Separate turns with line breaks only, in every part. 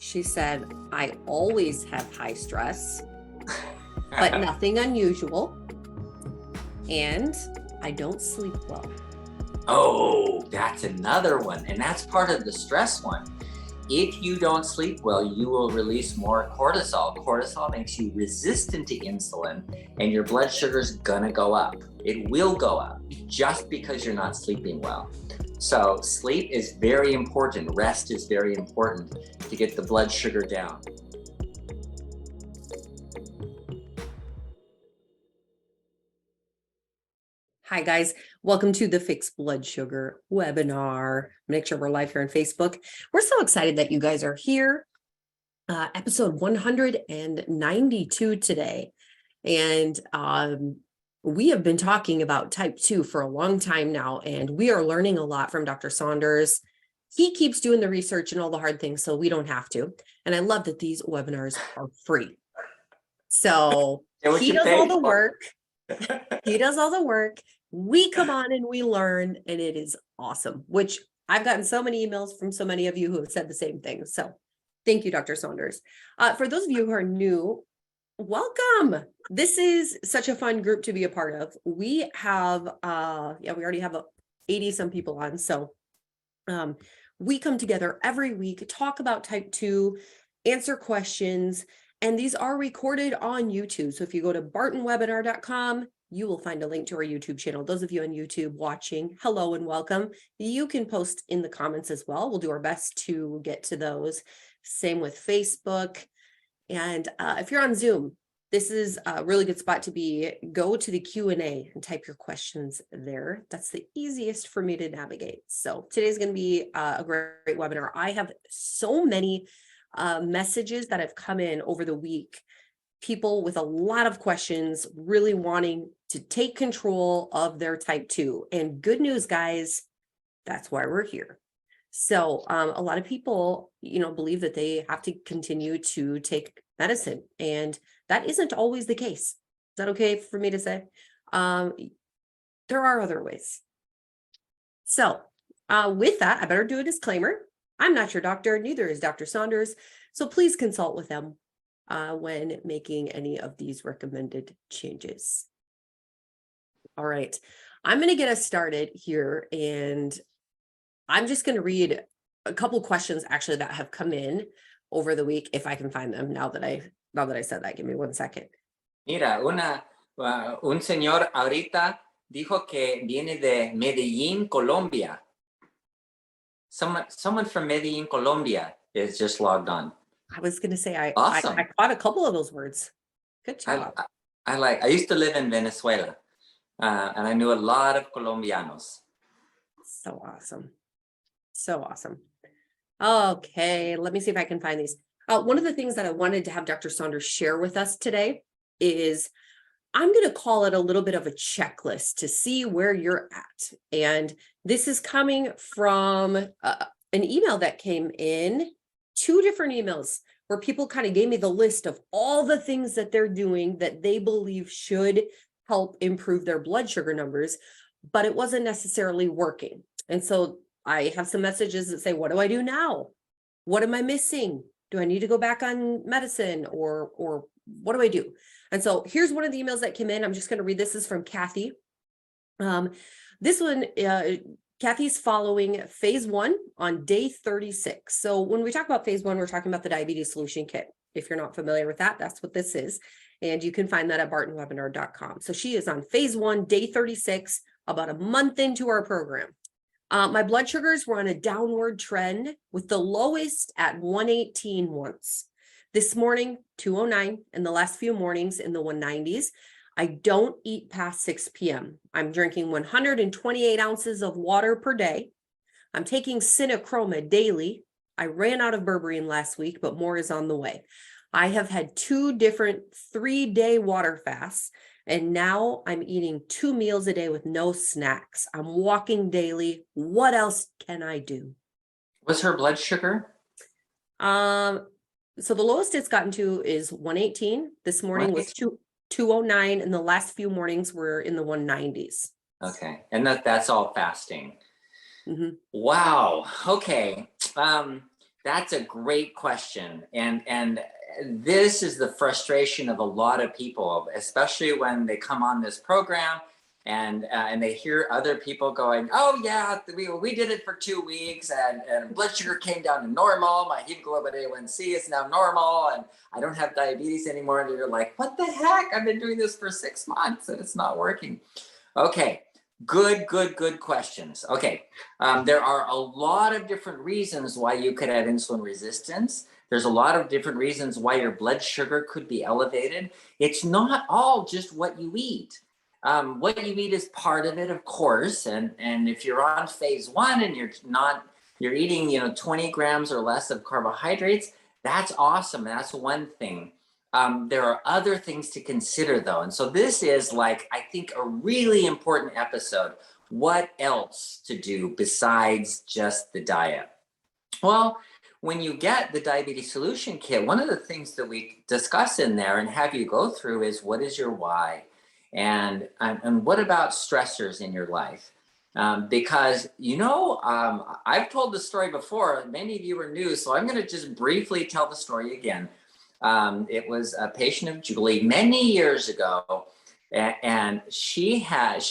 She said, I always have high stress, but nothing unusual. And I don't sleep well.
Oh, that's another one. And that's part of the stress one. If you don't sleep well, you will release more cortisol. Cortisol makes you resistant to insulin, and your blood sugar is gonna go up. It will go up just because you're not sleeping well. So sleep is very important. Rest is very important to get the blood sugar down.
Hi, guys. Welcome to the Fixed Blood Sugar webinar. Make sure we're live here on Facebook. We're so excited that you guys are here. Episode 192 today. And we have been talking about type 2 for a long time now, and we are learning a lot from Dr. Saunders. He keeps doing the research and all the hard things, so we don't have to. And I love that these webinars are free. So he does all the work. He does all the work. We come on and we learn, and it is awesome, which I've gotten so many emails from so many of you who have said the same thing. So thank you, Dr. Saunders. For those of you who are new, welcome. This is such a fun group to be a part of. We have, we already have 80 some people on. So we come together every week, talk about type 2, answer questions, and these are recorded on YouTube. So if you go to bartonwebinar.com, you will find a link to our YouTube channel. Those of you on YouTube watching, hello and welcome. You can post in the comments as well. We'll do our best to get to those. Same with Facebook. And if you're on Zoom, this is a really good spot to be. Go to the Q&A and type your questions there. That's the easiest for me to navigate. So today's going to be a great webinar. I have so many messages that have come in over the week. People with a lot of questions, really wanting to take control of their type 2. And good news, guys, that's why we're here. So a lot of people, believe that they have to continue to take medicine, and that isn't always the case. Is that okay for me to say? There are other ways. So with that, I better do a disclaimer. I'm not your doctor, neither is Dr. Saunders. So please consult with them when making any of these recommended changes. All right, I'm going to get us started here, and I'm just going to read a couple questions actually that have come in over the week, if I can find them now that I said that. Give me 1 second.
Mira, un señor ahorita dijo que viene de Medellín, Colombia. Someone from Medellín, Colombia is just logged on.
I was going to say
Awesome.
I caught a couple of those words. Good job.
I used to live in Venezuela, and I knew a lot of Colombianos.
So awesome. So awesome. Okay, let me see if I can find these. One of the things that I wanted to have Dr. Saunders share with us today is I'm going to call it a little bit of a checklist to see where you're at. And this is coming from an email that came in, 2 different emails where people kind of gave me the list of all the things that they're doing that they believe should help improve their blood sugar numbers, but it wasn't necessarily working. And so I have some messages that say, what do I do now? What am I missing? Do I need to go back on medicine, or what do I do? And so here's one of the emails that came in. I'm just going to read. This is from Kathy. This one, Kathy's following phase 1 on day 36. So when we talk about phase 1, we're talking about the diabetes solution kit. If you're not familiar with that, that's what this is. And you can find that at bartonwebinar.com. So she is on phase 1, day 36, about a month into our program. My blood sugars were on a downward trend with the lowest at 118 once. This morning, 209, and the last few mornings in the 190s. I don't eat past 6 p.m. I'm drinking 128 ounces of water per day. I'm taking Sinochroma daily. I ran out of berberine last week, but more is on the way. I have had 2 different 3-day water fasts, and now I'm eating 2 meals a day with no snacks. I'm walking daily. What else can I do?
What's her blood sugar?
So the lowest it's gotten to is 118. This morning was 209, and the last few mornings were in the 190s.
Okay, and that's all fasting.
Mm-hmm.
Wow. Okay. That's a great question. And this is the frustration of a lot of people, especially when they come on this program and they hear other people going, oh yeah, we did it for 2 weeks and blood sugar came down to normal. My hemoglobin A1C is now normal and I don't have diabetes anymore. And you're like, what the heck? I've been doing this for 6 months and it's not working. Okay. Good questions. Okay. There are a lot of different reasons why you could have insulin resistance. There's a lot of different reasons why your blood sugar could be elevated. It's not all just what you eat. What you eat is part of it, of course. And if you're on phase 1 and you're eating, 20 grams or less of carbohydrates, that's awesome. That's one thing. There are other things to consider though. And so this is like, I think, a really important episode. What else to do besides just the diet? Well, when you get the diabetes solution kit, one of the things that we discuss in there and have you go through is what is your why? And what about stressors in your life? Because, I've told the story before, many of you are new, so I'm going to just briefly tell the story again. It was a patient of Julie many years ago, and she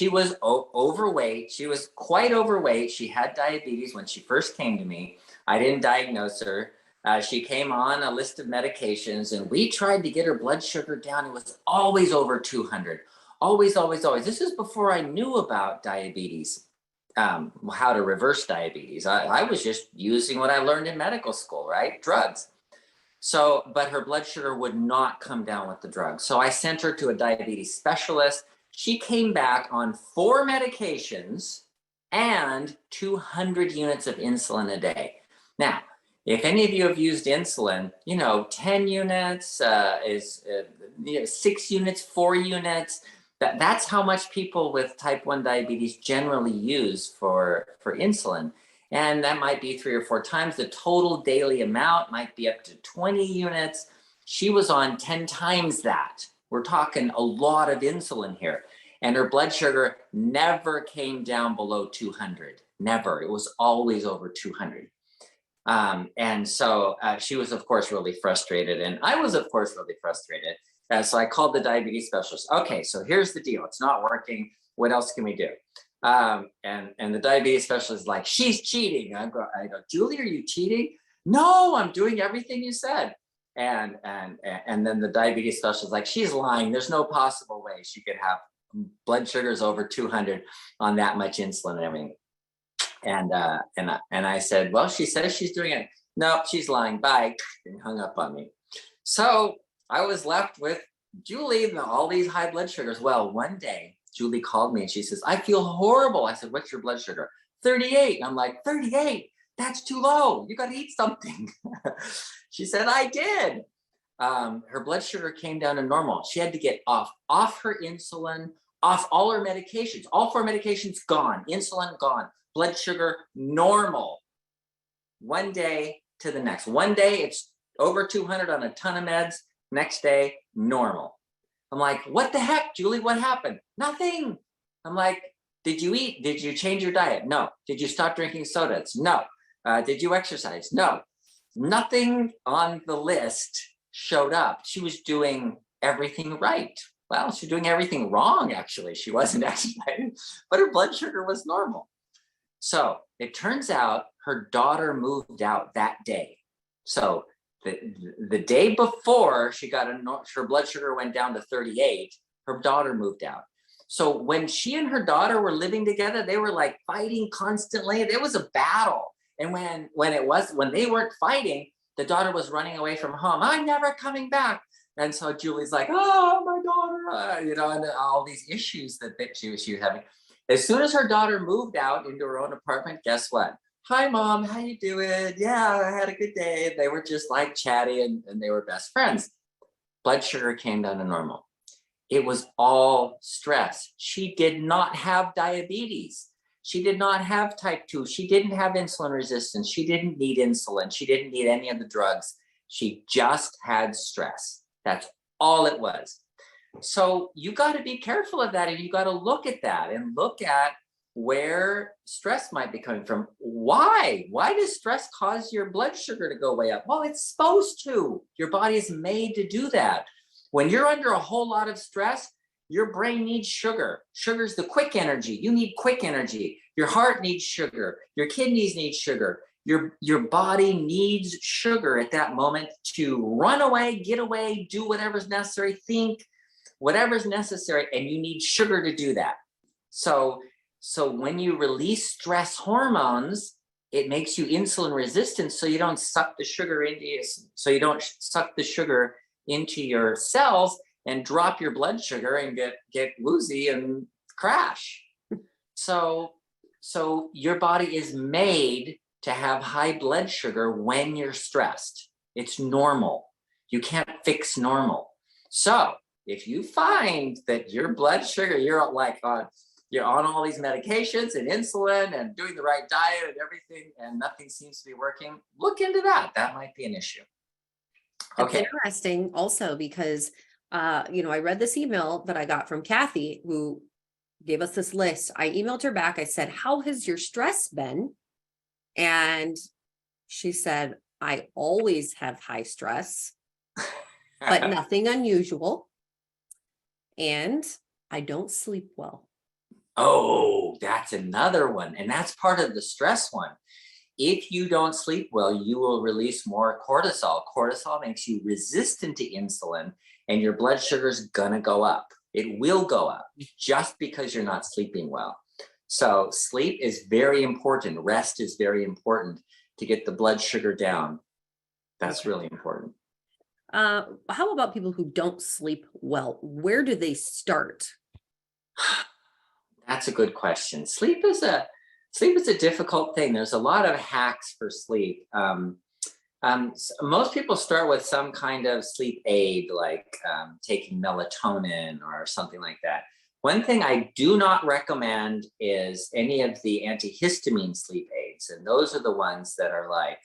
was overweight. She was quite overweight. She had diabetes when she first came to me. I didn't diagnose her. She came on a list of medications, and we tried to get her blood sugar down. It was always over 200. Always, always, always. This is before I knew about diabetes, how to reverse diabetes. I was just using what I learned in medical school, right? Drugs. So, but her blood sugar would not come down with the drug. So I sent her to a diabetes specialist. She came back on 4 medications and 200 units of insulin a day. Now, if any of you have used insulin, 10 units is 6 units, 4 units. That's how much people with type 1 diabetes generally use for insulin. And that might be 3 or 4 times. The total daily amount might be up to 20 units. She was on 10 times that. We're talking a lot of insulin here. And her blood sugar never came down below 200. Never. It was always over 200. And so she was, of course, really frustrated. And I was, of course, really frustrated. So I called the diabetes specialist. Okay, so here's the deal. It's not working. What else can we do? And the diabetes specialist is like, she's cheating. I go, Julie, are you cheating? No, I'm doing everything you said. And then the diabetes specialist is like, she's lying. There's no possible way she could have blood sugars over 200 on that much insulin and everything. And I said, well, she says she's doing it. No, she's lying. Bye. And hung up on me. So I was left with Julie and all these high blood sugars. Well, one day Julie called me and she says, I feel horrible. I said, what's your blood sugar? 38. And I'm like, 38? That's too low. You got to eat something. She said, I did. Her blood sugar came down to normal. She had to get off her insulin, off all her medications. All 4 medications gone. Insulin gone. Blood sugar normal. One day to the next. One day it's over 200 on a ton of meds. Next day, normal. I'm like, what the heck, Julie? What happened? Nothing. I'm like, did you eat? Did you change your diet? No. Did you stop drinking sodas? No. Did you exercise? No. Nothing on the list showed up. She was doing everything right. Well, she's doing everything wrong, actually. She wasn't exercising, but her blood sugar was normal. So it turns out her daughter moved out that day. So the day before she got her blood sugar went down to 38, her daughter moved out. So when she and her daughter were living together, they were like fighting constantly. There was a battle. And when they weren't fighting, the daughter was running away from home. I'm never coming back. And so Julie's like, oh, my daughter, and all these issues that she was having. As soon as her daughter moved out into her own apartment, guess what? Hi, Mom, how you doing? Yeah, I had a good day. They were just like chatty and they were best friends. Blood sugar came down to normal. It was all stress. She did not have diabetes. She did not have type 2. She didn't have insulin resistance. She didn't need insulin. She didn't need any of the drugs. She just had stress. That's all it was. So you got to be careful of that, and you got to look at that and look at where stress might be coming from. Why? Why does stress cause your blood sugar to go way up? Well, it's supposed to. Your body is made to do that. When you're under a whole lot of stress, your brain needs sugar. Sugar's the quick energy. You need quick energy. Your heart needs sugar. Your kidneys need sugar. Your body needs sugar at that moment to run away, get away, do whatever's necessary, think whatever's necessary, and you need sugar to do that. So when you release stress hormones, it makes you insulin resistant, so you don't suck the sugar into your cells and drop your blood sugar and get woozy and crash. So your body is made to have high blood sugar when you're stressed. It's normal. You can't fix normal. So if you find that your blood sugar, you're on all these medications and insulin and doing the right diet and everything, and nothing seems to be working, look into that. That might be an issue.
That's interesting also because, I read this email that I got from Kathy, who gave us this list. I emailed her back. I said, how has your stress been? And she said, I always have high stress, but nothing unusual. And I don't sleep well.
Oh, that's another one. And that's part of the stress one. If you don't sleep well, you will release more cortisol. Cortisol makes you resistant to insulin, and your blood sugar is going to go up. It will go up just because you're not sleeping well. So sleep is very important. Rest is very important to get the blood sugar down. That's really important.
How about people who don't sleep well? Where do they start?
That's a good question. Sleep is a difficult thing. There's a lot of hacks for sleep. Most people start with some kind of sleep aid, like taking melatonin or something like that. One thing I do not recommend is any of the antihistamine sleep aids. And those are the ones that are like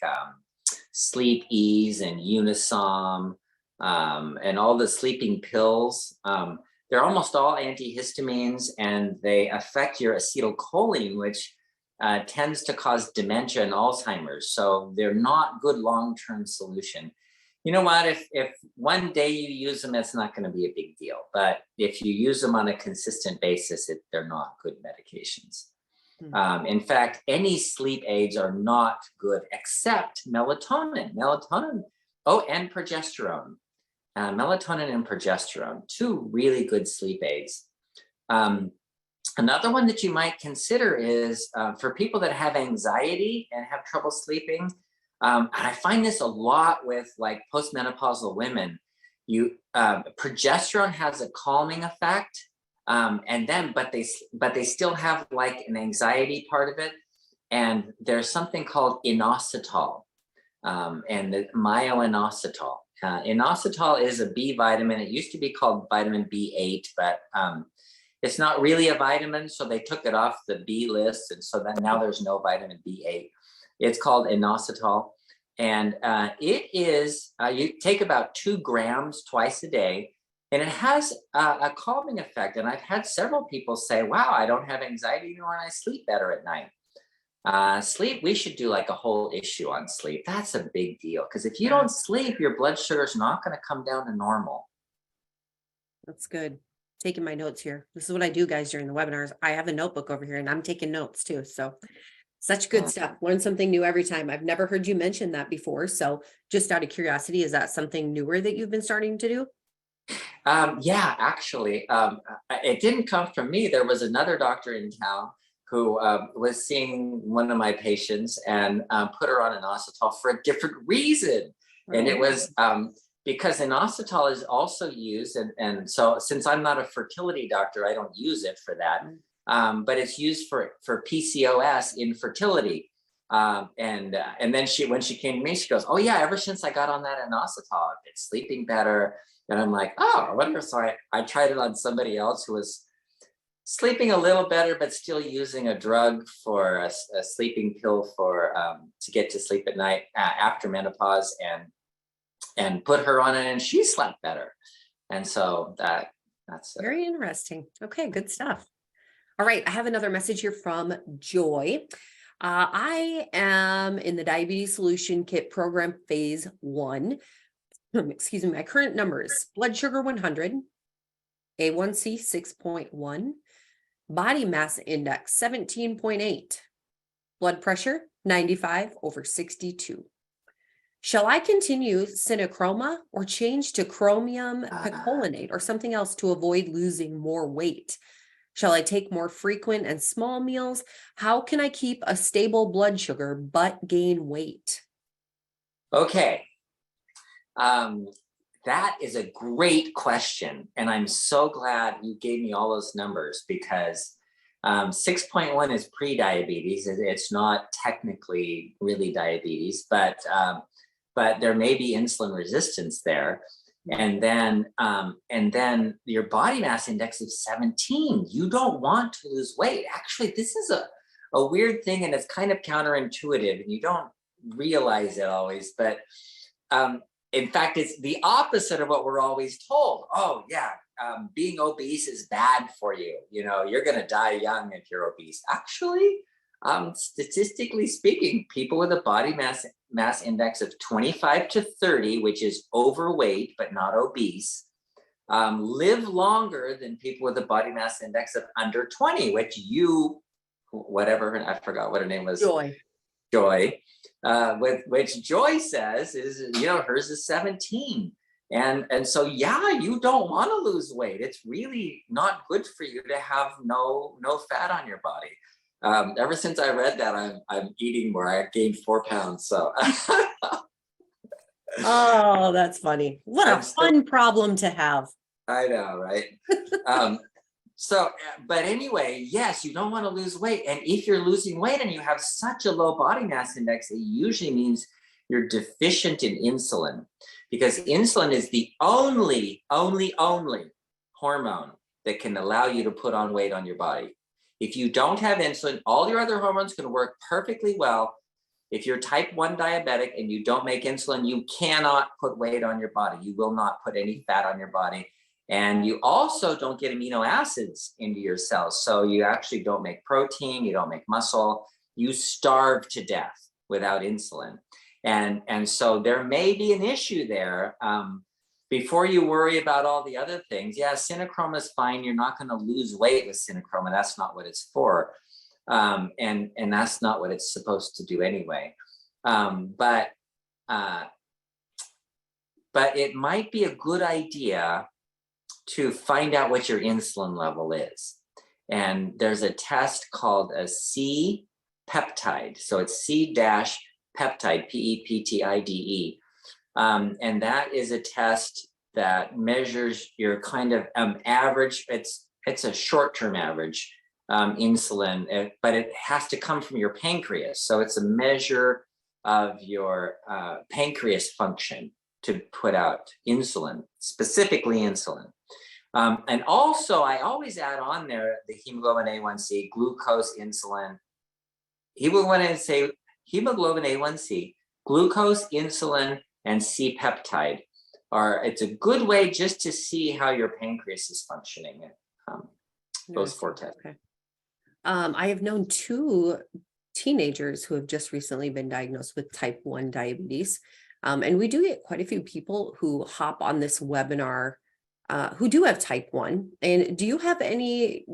Sleep Ease and Unisom and all the sleeping pills. They're almost all antihistamines, and they affect your acetylcholine, which tends to cause dementia and Alzheimer's. So they're not good long-term solution. You know what? If one day you use them, it's not going to be a big deal. But if you use them on a consistent basis, they're not good medications. In fact, any sleep aids are not good except melatonin. And progesterone. Melatonin and progesterone, two really good sleep aids. Another one that you might consider is for people that have anxiety and have trouble sleeping. And I find this a lot with like postmenopausal women. Progesterone has a calming effect, but they still have like an anxiety part of it. And there's something called inositol, and the myo-inositol. Inositol is a B vitamin. It used to be called vitamin B8, but it's not really a vitamin, so they took it off the B list, and so then now there's no vitamin B8. It's called inositol, and it is, you take about 2 grams twice a day, and it has a calming effect. And I've had several people say, wow, I don't have anxiety anymore and I sleep better at night. Sleep, we should do like a whole issue on sleep. That's a big deal, because if you don't sleep, your blood sugar is not going to come down to normal.
That's good. Taking my notes here. This is what I do, guys, during the webinars. I have a notebook over here and I'm taking notes too. So such good stuff. Learn something new every time. I've never heard you mention that before. So just out of curiosity, is that something newer that you've been starting to do?
Yeah, actually, it didn't come from me. There was another doctor in town who was seeing one of my patients and put her on inositol for a different reason. Right. And it was because inositol is also used, and so since I'm not a fertility doctor, I don't use it for that, but it's used for PCOS, infertility. And then when she came to me, she goes, oh yeah, ever since I got on that inositol, I've been sleeping better. And I'm like, oh, I wonder. So I tried it on somebody else who was sleeping a little better, but still using a drug for a sleeping pill for to get to sleep at night after menopause, and put her on it, and she slept better. And so that's
very interesting. Okay, good stuff. All right, I have another message here from Joy. I am in the diabetes solution kit program phase 1. Excuse me, my current numbers: blood sugar 100, A1C 6.1, body mass index 17.8, blood pressure 95/62. Shall I continue synochroma or change to chromium picolinate or something else to avoid losing more weight? Shall I take more frequent and small meals? How can I keep a stable blood sugar but gain weight?
Okay. That is a great question. And I'm so glad you gave me all those numbers because 6.1 is pre-diabetes. It's not technically really diabetes, but there may be insulin resistance there. And then your body mass index of 17. You don't want to lose weight. Actually, this is a weird thing, and it's kind of counterintuitive, and you don't realize it always. But in fact, it's the opposite of what we're always told. Oh, yeah, being obese is bad for you. You know, you're going to die young if you're obese. Actually, statistically speaking, people with a body mass index of 25 to 30, which is overweight but not obese, live longer than people with a body mass index of under 20, which I forgot what her name was. Joy, with which Joy says is, hers is 17. And so, yeah, you don't want to lose weight. It's really not good for you to have no fat on your body. Ever since I read that, I'm eating more. I gained 4 pounds. So,
oh, that's funny. What a fun problem to have.
I know, right? But anyway, yes, you don't want to lose weight. And if you're losing weight and you have such a low body mass index, it usually means you're deficient in insulin, because insulin is the only hormone that can allow you to put on weight on your body. If you don't have insulin, all your other hormones can work perfectly well. If you're type 1 diabetic and you don't make insulin, you cannot put weight on your body. You will not put any fat on your body. And you also don't get amino acids into your cells. So you actually don't make protein, you don't make muscle, you starve to death without insulin. And so there may be an issue there. Before you worry about all the other things, yeah, synochroma is fine. You're not going to lose weight with synochroma. That's not what it's for. And that's not what it's supposed to do anyway. But it might be a good idea to find out what your insulin level is. And there's a test called a C-peptide. So it's C-peptide, Peptide. And that is a test that measures your kind of average. It's a short-term average insulin, but it has to come from your pancreas. So it's a measure of your pancreas function to put out insulin, specifically insulin. And also, I always add on there the hemoglobin A1C, glucose, insulin, hemoglobin A1C, glucose, insulin, and C-peptide. It's a good way just to see how your pancreas is functioning. Those 4 tests.
Okay. I have known 2 teenagers who have just recently been diagnosed with type 1 diabetes. And we do get quite a few people who hop on this webinar who do have type 1. And do you have any,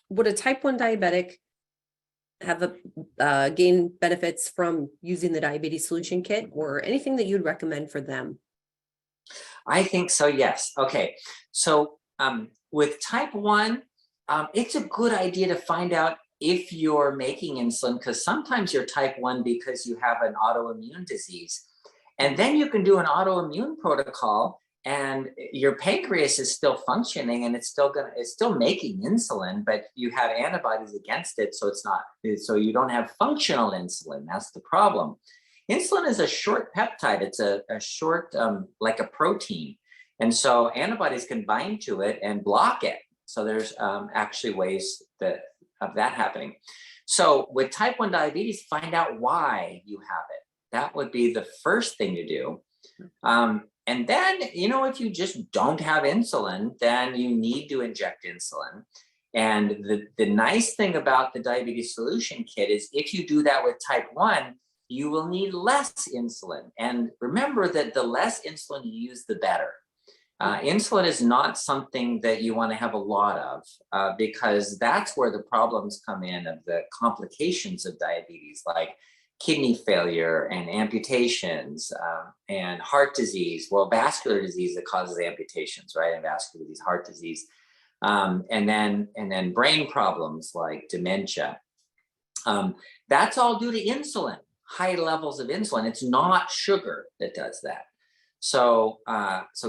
would a type 1 diabetic have gain benefits from using the diabetes solution kit, or anything that you'd recommend for them?
I think so, yes. Okay. So with type 1, it's a good idea to find out if you're making insulin, because sometimes you're type 1 because you have an autoimmune disease. And then you can do an autoimmune protocol and your pancreas is still functioning and it's still making insulin, but you have antibodies against it. So you don't have functional insulin. That's the problem. Insulin is a short peptide. It's a short, like a protein. And so antibodies can bind to it and block it. So there's actually ways of that happening. So with type 1 diabetes, find out why you have it. That would be the first thing to do. And then, if you just don't have insulin, then you need to inject insulin. And the nice thing about the diabetes solution kit is if you do that with type 1, you will need less insulin. And remember that the less insulin you use, the better. Insulin is not something that you want to have a lot of because that's where the problems come in of the complications of diabetes, like kidney failure and amputations and heart disease. Well, vascular disease that causes amputations, right? And vascular disease, heart disease. And then brain problems like dementia. That's all due to insulin, high levels of insulin. It's not sugar that does that. So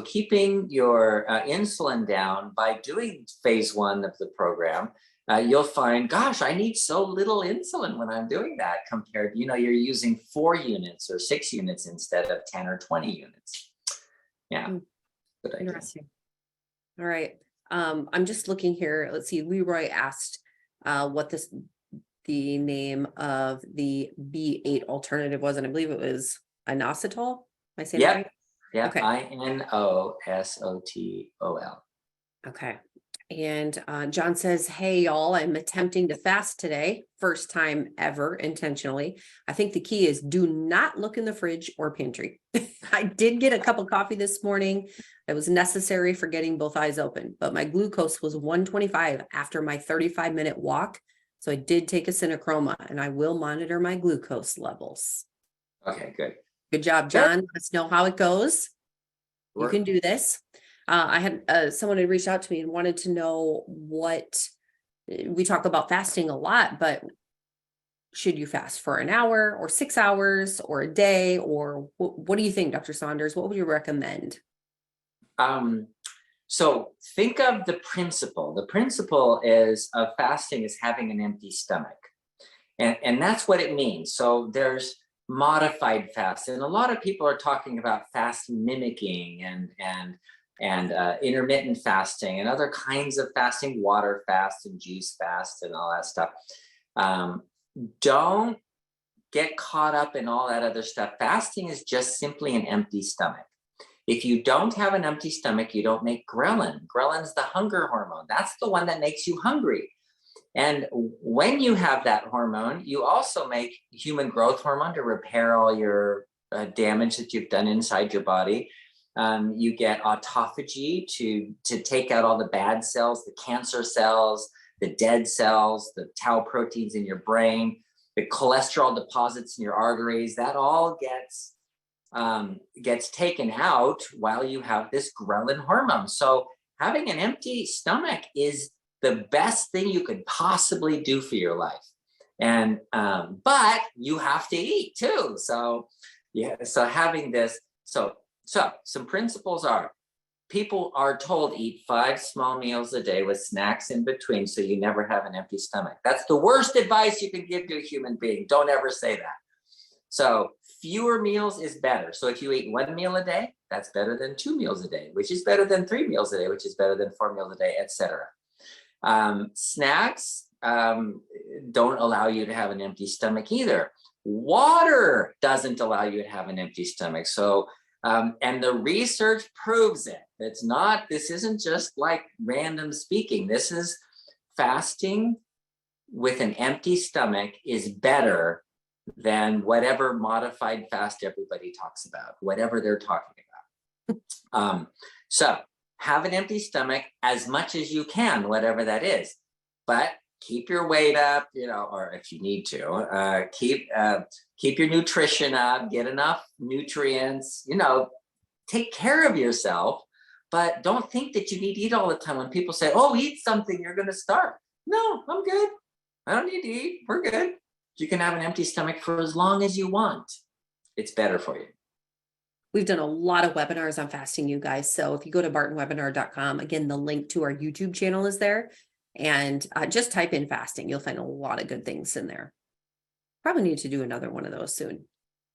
keeping your insulin down by doing phase 1 of the program, you'll find, gosh, I need so little insulin when I'm doing that compared, you're using 4 units or 6 units instead of 10 or 20 units. Yeah. Good idea.
Interesting. All right. I'm just looking here. Let's see. Leroy asked what the name of the B8 alternative was, and I believe it was inositol. Am I saying that right?
Yeah.
Okay.
inosotol.
Okay. And John says, hey, y'all, I'm attempting to fast today. First time ever intentionally. I think the key is do not look in the fridge or pantry. I did get a cup of coffee this morning. It was necessary for getting both eyes open, but my glucose was 125 after my 35-minute walk. So I did take a synochroma and I will monitor my glucose levels.
Okay, good.
Good job, John. Let us know how it goes. You
Sure.
can do this. I had someone had reached out to me and wanted to know what we talk about fasting a lot, but should you fast for an hour or 6 hours or a day, or what do you think, Dr. Saunders? What would you recommend?
So think of the principle. The principle is of fasting is having an empty stomach. And that's what it means. So there's modified fast. And a lot of people are talking about fast mimicking and intermittent fasting and other kinds of fasting, water fast and juice fast and all that stuff. Don't get caught up in all that other stuff. Fasting is just simply an empty stomach. If you don't have an empty stomach, you don't make ghrelin. Ghrelin's the hunger hormone. That's the one that makes you hungry. And when you have that hormone, you also make human growth hormone to repair all your damage that you've done inside your body. You get autophagy to take out all the bad cells, the cancer cells, the dead cells, the tau proteins in your brain, the cholesterol deposits in your arteries. That all gets taken out while you have this ghrelin hormone. So having an empty stomach is the best thing you could possibly do for your life. And but you have to eat too. So yeah, so having this, so some principles are, people are told eat 5 small meals a day with snacks in between so you never have an empty stomach. That's the worst advice you can give to a human being. Don't ever say that. So fewer meals is better. So if you eat 1 meal a day, that's better than 2 meals a day, which is better than 3 meals a day, which is better than 4 meals a day, etc. Snacks don't allow you to have an empty stomach either. Water doesn't allow you to have an empty stomach. So, and the research proves it. This isn't just like random speaking. This is fasting with an empty stomach is better than whatever modified fast everybody talks about, whatever they're talking about. So have an empty stomach as much as you can, whatever that is, but keep your weight up, or if you need to, keep your nutrition up, get enough nutrients, take care of yourself, but don't think that you need to eat all the time. When people say, oh, eat something, you're going to starve. No, I'm good. I don't need to eat. We're good. You can have an empty stomach for as long as you want. It's better for you.
We've done a lot of webinars on fasting, you guys. So if you go to bartonwebinar.com, again, the link to our YouTube channel is there. And just type in fasting. You'll find a lot of good things in there. Probably need to do another one of those soon.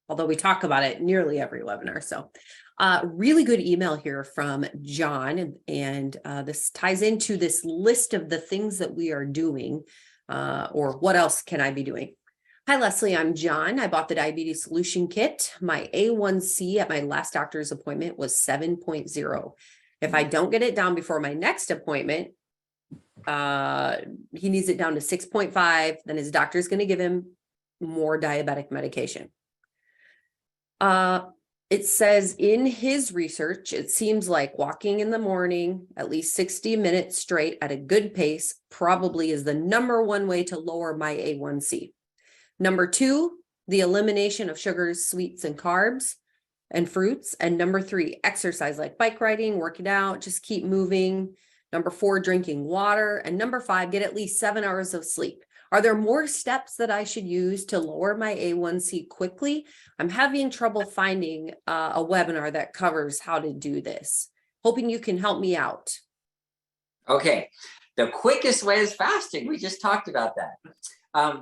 Although we talk about it nearly every webinar. So really good email here from John. And this ties into this list of the things that we are doing, or what else can I be doing? Hi, Leslie, I'm John. I bought the diabetes solution kit. My A1C at my last doctor's appointment was 7.0. If I don't get it down before my next appointment, He needs it down to 6.5. Then his doctor's going to give him more diabetic medication. It says in his research, it seems like walking in the morning, at least 60 minutes straight at a good pace, probably is the number one way to lower my A1C. Number two, the elimination of sugars, sweets, and carbs and fruits. And number three, exercise like bike riding, working out, just keep moving. Number four, drinking water. And number five, get at least 7 hours of sleep. Are there more steps that I should use to lower my A1C quickly? I'm having trouble finding a webinar that covers how to do this. Hoping you can help me out.
Okay, the quickest way is fasting. We just talked about that.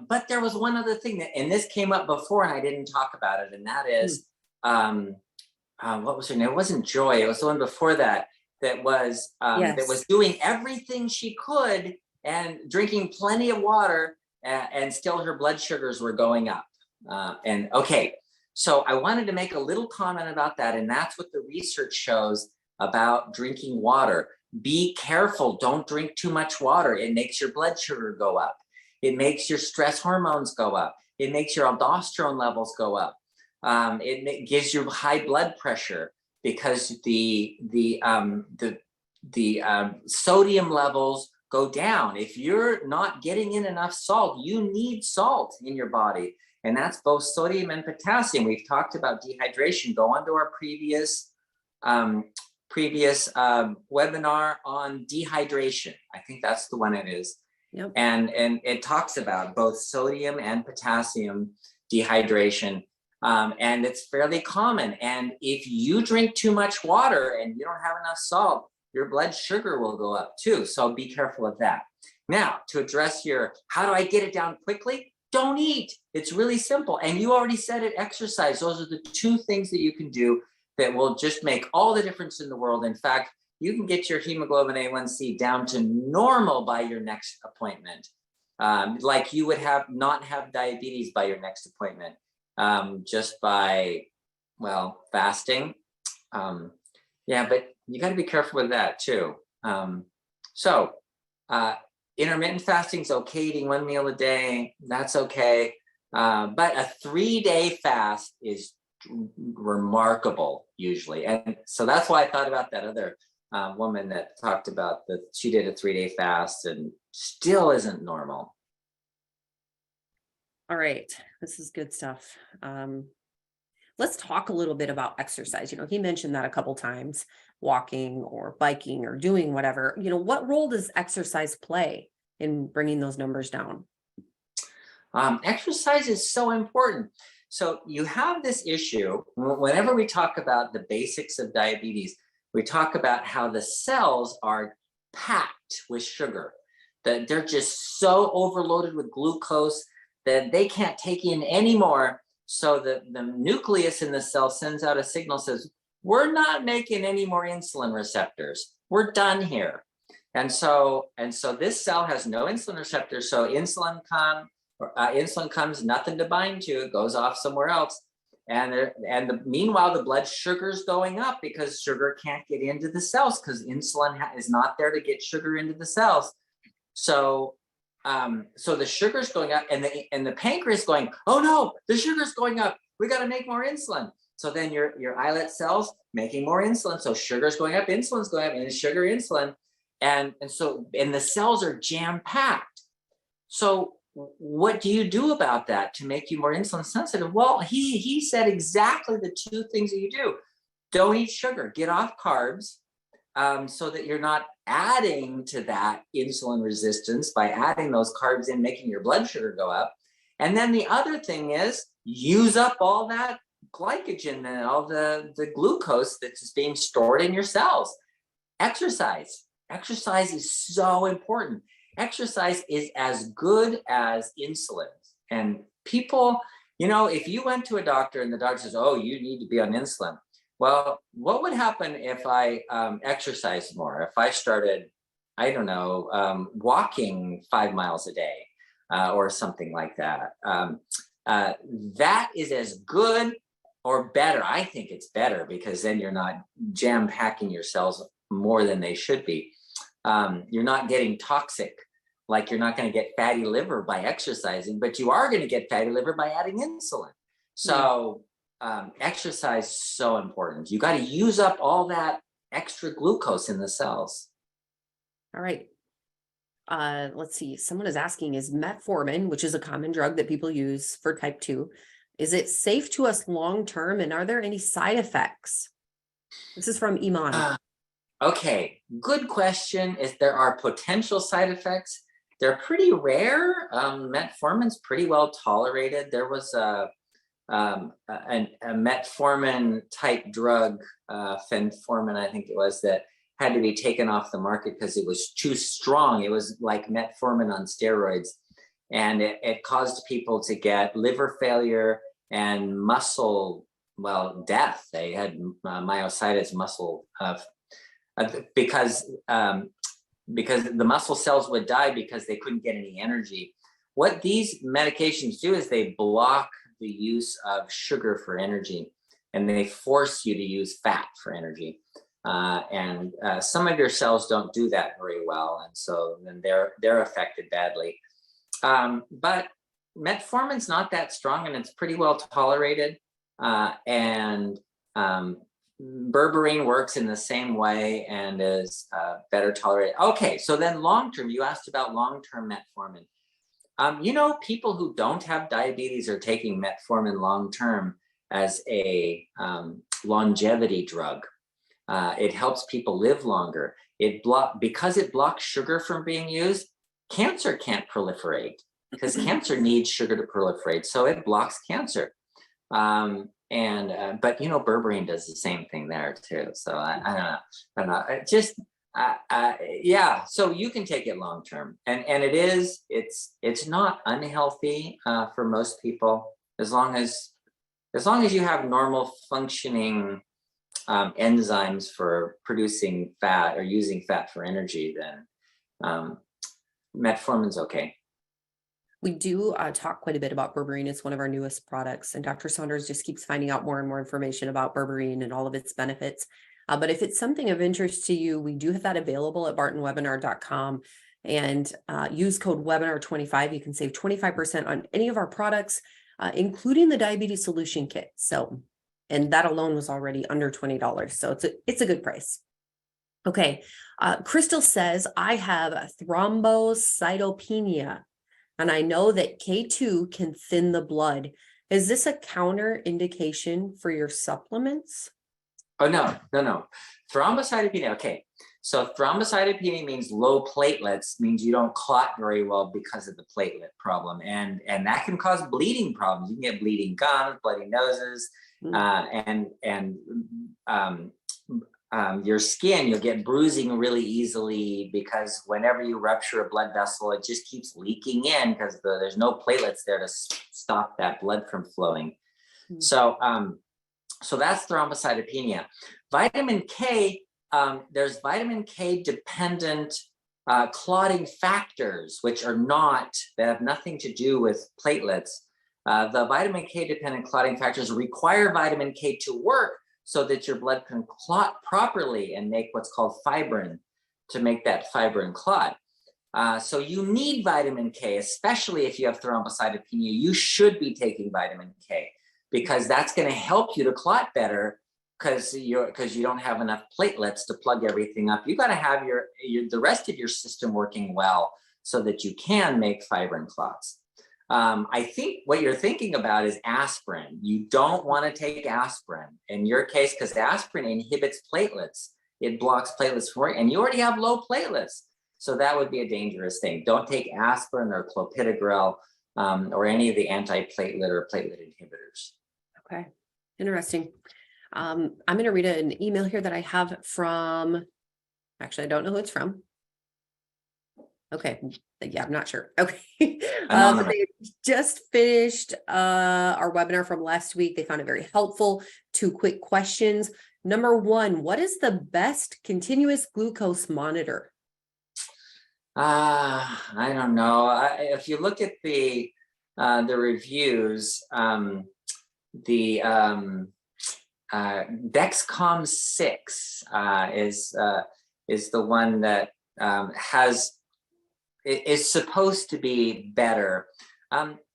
But there was one other thing that, and this came up before and I didn't talk about it, and that is, what was her name? It wasn't Joy. It was the one before that, that was doing everything she could and drinking plenty of water, and still her blood sugars were going up. So I wanted to make a little comment about that, and that's what the research shows about drinking water. Be careful, don't drink too much water. It makes your blood sugar go up. It makes your stress hormones go up. It makes your aldosterone levels go up. It gives you high blood pressure because the sodium levels go down. If you're not getting in enough salt, you need salt in your body. And that's both sodium and potassium. We've talked about dehydration. Go on to our previous webinar on dehydration. I think that's the one it is.
Yep.
And it talks about both sodium and potassium dehydration. And it's fairly common. And if you drink too much water and you don't have enough salt, your blood sugar will go up too. So be careful of that. Now, to address your, how do I get it down quickly? Don't eat. It's really simple. And you already said it, exercise. Those are the two things that you can do that will just make all the difference in the world. In fact, you can get your hemoglobin A1C down to normal by your next appointment. Like you would not have diabetes by your next appointment, just by, fasting. But you got to be careful with that too. Intermittent fasting is okay, eating one meal a day, that's okay. But a 3-day fast is remarkable usually. And so that's why I thought about that other woman that talked about that she did a 3-day fast and still isn't normal.
All right, this is good stuff. Let's talk a little bit about exercise. He mentioned that a couple times, walking or biking or doing whatever. What role does exercise play in bringing those numbers down?
Exercise is so important. So you have this issue, whenever we talk about the basics of diabetes, we talk about how the cells are packed with sugar, that they're just so overloaded with glucose that they can't take in anymore. So the nucleus in the cell sends out a signal, says, we're not making any more insulin receptors. We're done here. And so this cell has no insulin receptors. So insulin comes, nothing to bind to, it goes off somewhere else. Meanwhile, the blood sugar is going up because sugar can't get into the cells because insulin is not there to get sugar into the cells. So the sugar's going up, and the pancreas going, oh no, the sugar's going up. We got to make more insulin. So then your islet cells making more insulin. So sugar's going up, insulin's going up, and sugar, insulin, and the cells are jam packed. So what do you do about that to make you more insulin sensitive? Well, he said exactly the two things that you do. Don't eat sugar. Get off carbs. So that you're not adding to that insulin resistance by adding those carbs in, making your blood sugar go up. And then the other thing is use up all that glycogen and all the glucose that's being stored in your cells. Exercise is so important. Exercise is as good as insulin. And people, if you went to a doctor and the doctor says, oh, you need to be on insulin. Well, what would happen if I exercised more? If I started, walking 5 miles a day or something like that? That is as good or better. I think it's better because then you're not jam packing your cells more than they should be. You're not getting toxic, like you're not going to get fatty liver by exercising, but you are going to get fatty liver by adding insulin. So exercise is so important. You got to use up all that extra glucose in the cells.
All right. Let's see. Someone is asking, is metformin, which is a common drug that people use for type 2, is it safe to us long-term, and are there any side effects? This is from Iman.
Okay, good question. If there are potential side effects, they're pretty rare. Metformin's pretty well tolerated. There was a metformin type drug, fenformin, I think it was, that had to be taken off the market because it was too strong. It was like metformin on steroids, and it caused people to get liver failure and muscle, death. They had myositis, muscle, because the muscle cells would die because they couldn't get any energy. What these medications do is they block the use of sugar for energy, and they force you to use fat for energy. And some of your cells don't do that very well, and so then they're affected badly. But metformin's not that strong, and it's pretty well tolerated. And berberine works in the same way and is better tolerated. Okay, so then long-term, you asked about long-term metformin. People who don't have diabetes are taking metformin long-term as a longevity drug. It helps people live longer. Because it blocks sugar from being used, cancer can't proliferate because cancer needs sugar to proliferate. So it blocks cancer. But berberine does the same thing there too. So I don't know. Yeah. So you can take it long term, and it's not unhealthy for most people as long as you have normal functioning enzymes for producing fat or using fat for energy. Then metformin's okay.
We do talk quite a bit about berberine. It's one of our newest products, and Dr. Saunders just keeps finding out more and more information about berberine and all of its benefits. But if it's something of interest to you, we do have that available at bartonwebinar.com, and use code webinar25. You can save 25% on any of our products, including the diabetes solution kit. So, and that alone was already under $20. So it's a good price. Okay. Crystal says, I have thrombocytopenia, and I know that K2 can thin the blood. Is this a counter indication for your supplements?
Oh, no. Thrombocytopenia. Okay. So thrombocytopenia means low platelets, means you don't clot very well because of the platelet problem. And that can cause bleeding problems. You can get bleeding gums, bloody noses, your skin, you'll get bruising really easily because whenever you rupture a blood vessel, it just keeps leaking in because there's no platelets there to stop that blood from flowing. So that's thrombocytopenia. Vitamin K, there's vitamin K dependent clotting factors, which that have nothing to do with platelets. The vitamin K dependent clotting factors require vitamin K to work so that your blood can clot properly and make what's called fibrin to make that fibrin clot. So you need vitamin K, especially if you have thrombocytopenia. You should be taking vitamin K because that's going to help you to clot better because you don't have enough platelets to plug everything up. You got to have the rest of your system working well so that you can make fibrin clots. I think what you're thinking about is aspirin. You don't want to take aspirin in your case because aspirin inhibits platelets. It blocks platelets and you already have low platelets. So that would be a dangerous thing. Don't take aspirin or clopidogrel or any of the antiplatelet or platelet inhibitors.
Okay, interesting. I'm going to read an email here that I have from, actually, I don't know who it's from. Okay. Yeah, I'm not sure. Okay. They just finished our webinar from last week. They found it very helpful. 2 quick questions. Number 1, what is the best continuous glucose monitor?
I don't know. If you look at the reviews, the Dexcom 6 is the one that is supposed to be better.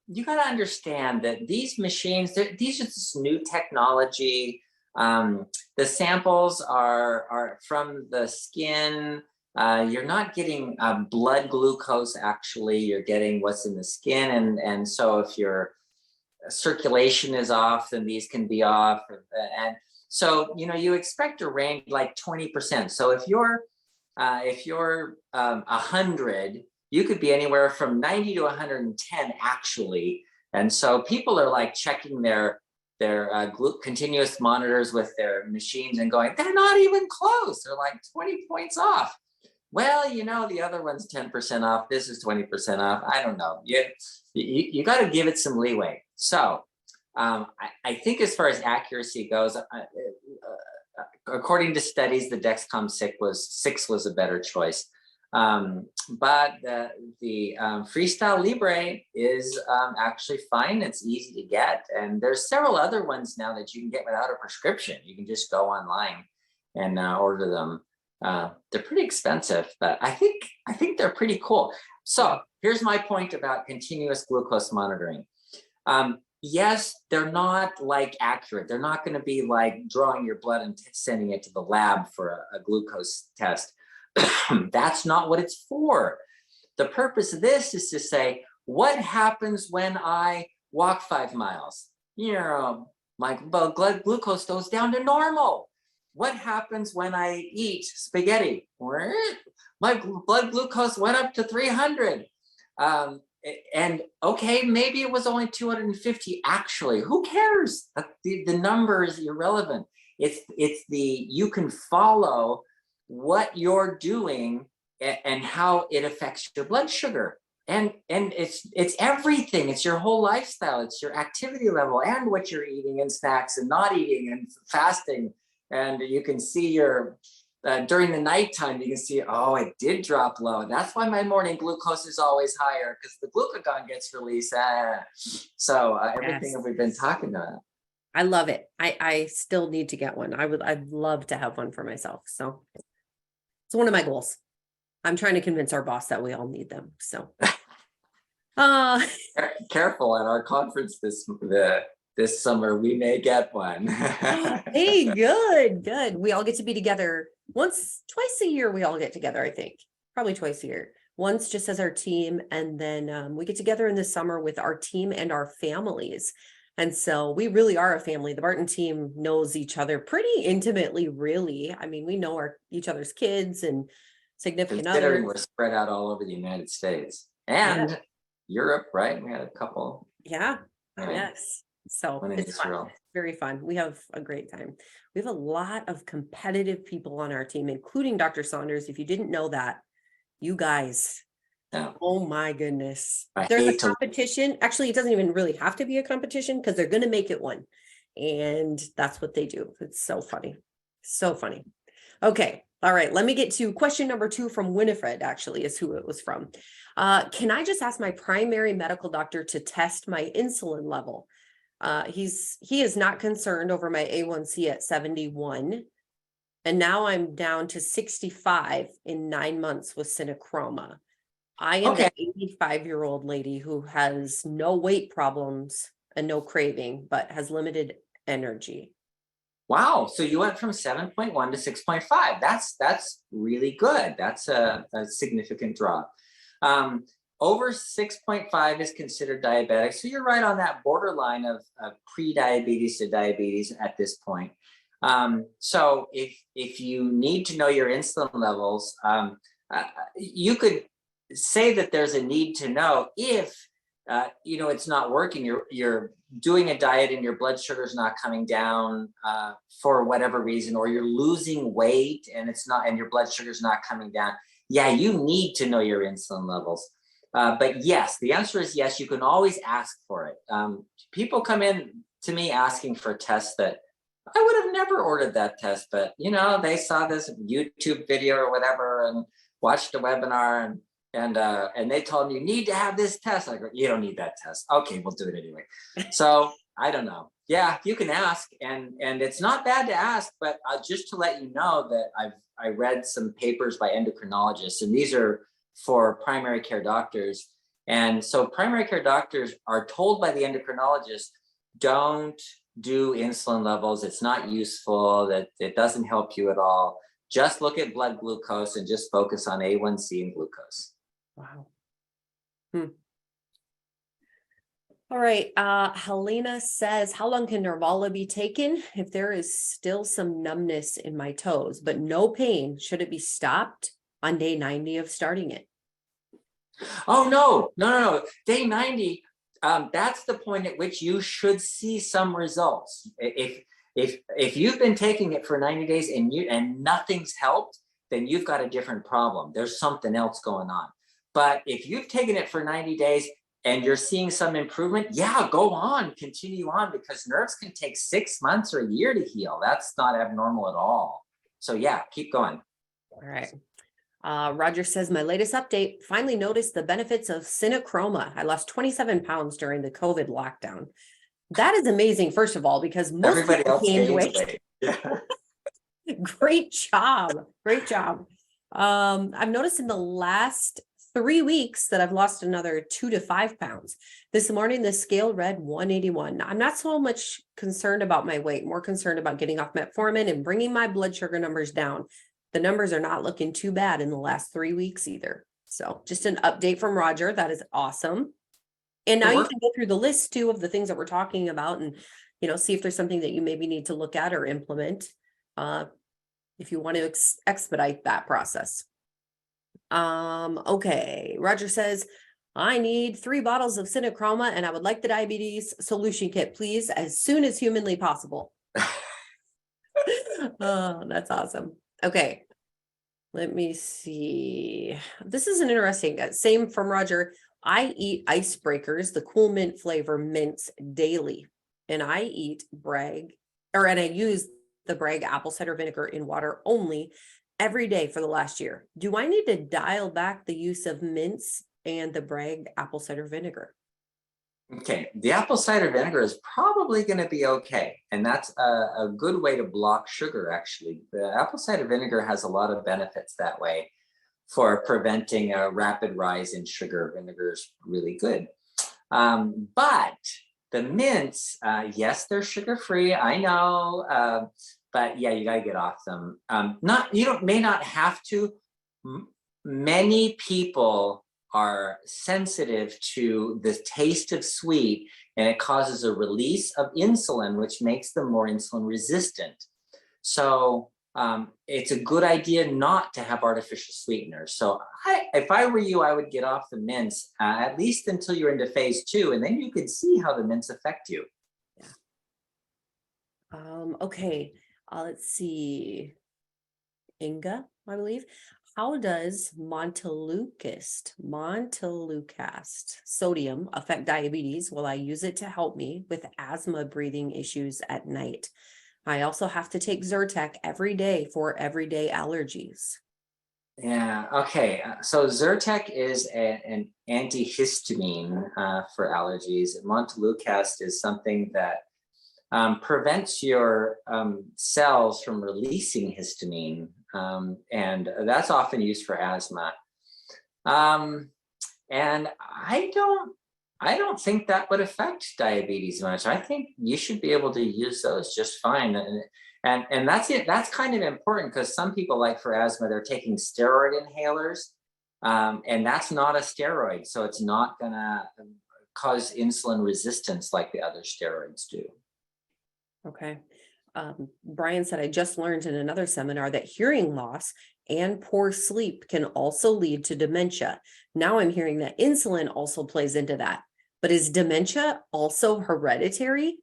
You got to understand that these machines, these are just new technology. The samples are from the skin. You're not getting blood glucose, actually. You're getting what's in the skin. And so if your circulation is off, then these can be off. And so, you expect a range like 20%. So if you're 100, you could be anywhere from 90 to 110 actually. And so people are like checking their continuous monitors with their machines and going, they're not even close. They're like 20 points off. Well, the other one's 10% off. This is 20% off. I don't know. You got to give it some leeway. So I think as far as accuracy goes, according to studies, the Dexcom 6 was a better choice. But the Freestyle Libre is actually fine. It's easy to get. And there's several other ones now that you can get without a prescription. You can just go online and order them. They're pretty expensive, but I think they're pretty cool. So here's my point about continuous glucose monitoring. Yes, they're not like accurate. They're not going to be like drawing your blood and sending it to the lab for a glucose test. That's not what it's for. The purpose of this is to say, what happens when I walk 5 miles? My blood glucose goes down to normal. What happens when I eat spaghetti? My blood glucose went up to 300. And okay, maybe it was only 250 actually. Who cares? The number is irrelevant. You can follow what you're doing and how it affects your blood sugar. And it's everything. It's your whole lifestyle. It's your activity level and what you're eating and snacks and not eating and fasting. And you can see during the nighttime, you can see, oh, it did drop low. That's why my morning glucose is always higher, because the glucagon gets released. So everything that we've been talking about.
I love it. I still need to get one. I'd love to have one for myself. So it's one of my goals. I'm trying to convince our boss that we all need them. So
careful at our conference this summer, we may get one.
Hey, good. We all get to be together twice a year. We all get together, I think, probably twice a year. Once just as our team, and then we get together in the summer with our team and our families. And so we really are a family. The Barton team knows each other pretty intimately, really. I mean, we know each other's kids and significant
Considering
others.
we're spread out all over the United States and Europe, right? We had a couple.
Yeah. Anyway. Yes. So it's fun. Very fun. We have a great time. We have a lot of competitive people on our team, including Dr. Saunders. If you didn't know that, you guys, oh my goodness. There's a competition. Actually, it doesn't even really have to be a competition because they're going to make it one. And that's what they do. It's so funny. So funny. Okay. All right. Let me get to question number 2 from Winifred, actually, is who it was from. Can I just ask my primary medical doctor to test my insulin level? He is not concerned over my A1C at 71. And now I'm down to 65 in 9 months with synochroma. I am an 85-year-old lady who has no weight problems and no craving, but has limited energy.
Wow. So you went from 7.1 to 6.5. That's really good. That's a significant drop. Over 6.5 is considered diabetic. So you're right on that borderline of pre-diabetes to diabetes at this point. So if you need to know your insulin levels, you could say that there's a need to know if, it's not working. You're doing a diet and your blood sugar is not coming down for whatever reason, or you're losing weight and your blood sugar is not coming down. Yeah, you need to know your insulin levels. But yes, the answer is yes. You can always ask for it. People come in to me asking for tests that I would have never ordered that test, but they saw this YouTube video or whatever and watched a webinar and they told me you need to have this test. I go, you don't need that test. Okay, we'll do it anyway. So I don't know. Yeah, you can ask, and it's not bad to ask, but just to let you know that I read some papers by endocrinologists, and these are for primary care doctors. And so primary care doctors are told by the endocrinologist, don't do insulin levels. It's not useful, that it doesn't help you at all. Just look at blood glucose and just focus on A1C and glucose.
Wow. All right. Helena says, how long can Nervala be taken if there is still some numbness in my toes, but no pain? Should it be stopped on day 90 of starting it?
Oh, no. Day 90, that's the point at which you should see some results. If you've been taking it for 90 days and nothing's helped, then you've got a different problem. There's something else going on. But if you've taken it for 90 days and you're seeing some improvement, yeah, go on, continue on, because nerves can take 6 months or a year to heal. That's not abnormal at all. So yeah, keep going.
All right. Roger says, my latest update, finally noticed the benefits of Synachroma. I lost 27 pounds during the COVID lockdown. That is amazing, first of all, because most
Everybody
people
else
gained
gains
weight.
weight. Yeah.
Great job. Great job. I've noticed in the last 3 weeks that I've lost another 2 to 5 pounds. This morning, the scale read 181. I'm not so much concerned about my weight, more concerned about getting off metformin and bringing my blood sugar numbers down. The numbers are not looking too bad in the last 3 weeks either. So just an update from Roger. That is awesome. And now you can go through the list too of the things that we're talking about and, see if there's something that you maybe need to look at or implement if you want to expedite that process. Okay. Roger says, I need 3 bottles of Synachroma and I would like the diabetes solution kit, please, as soon as humanly possible. Oh, that's awesome. Okay. Let me see. This is an interesting, same from Roger. I eat icebreakers, the cool mint flavor mints daily. And I eat and I use the Bragg apple cider vinegar in water only every day for the last year. Do I need to dial back the use of mints and the Bragg apple cider vinegar?
Okay, the apple cider vinegar is probably going to be okay. And that's a good way to block sugar, actually. The apple cider vinegar has a lot of benefits that way for preventing a rapid rise in sugar. Vinegar is really good. But the mints, yes, they're sugar-free, I know. But yeah, you got to get off them. May not have to. Many people are sensitive to the taste of sweet, and it causes a release of insulin, which makes them more insulin resistant. So it's a good idea not to have artificial sweeteners. So if I were you, I would get off the mints at least until you're into phase 2, and then you can see how the mints affect you.
Yeah. Okay. Let's see. Inga, I believe. How does Montelukast sodium affect diabetes? Will I use it to help me with asthma breathing issues at night? I also have to take Zyrtec every day for everyday allergies.
Yeah, okay. So Zyrtec is an antihistamine for allergies. Montelukast is something that prevents your cells from releasing histamine, and that's often used for asthma. And I don't think that would affect diabetes much. I think you should be able to use those just fine. And that's it. That's kind of important because some people, like for asthma, they're taking steroid inhalers, and that's not a steroid, so it's not gonna cause insulin resistance like the other steroids do.
Okay. Brian said, I just learned in another seminar that hearing loss and poor sleep can also lead to dementia. Now I'm hearing that insulin also plays into that. But is dementia also hereditary?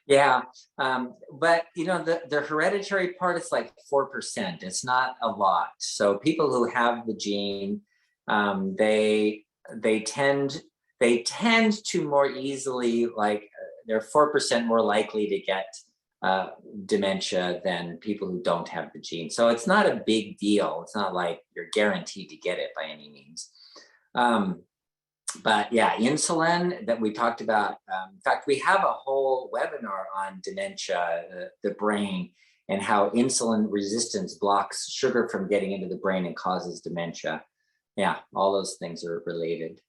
Yeah, but the hereditary part is like 4%. It's not a lot. So people who have the gene, they tend to more easily, like, they're 4% more likely to get dementia than people who don't have the gene. So it's not a big deal. It's not like you're guaranteed to get it by any means. But yeah, insulin that we talked about. In fact, we have a whole webinar on dementia, the brain, and how insulin resistance blocks sugar from getting into the brain and causes dementia. Yeah, all those things are related.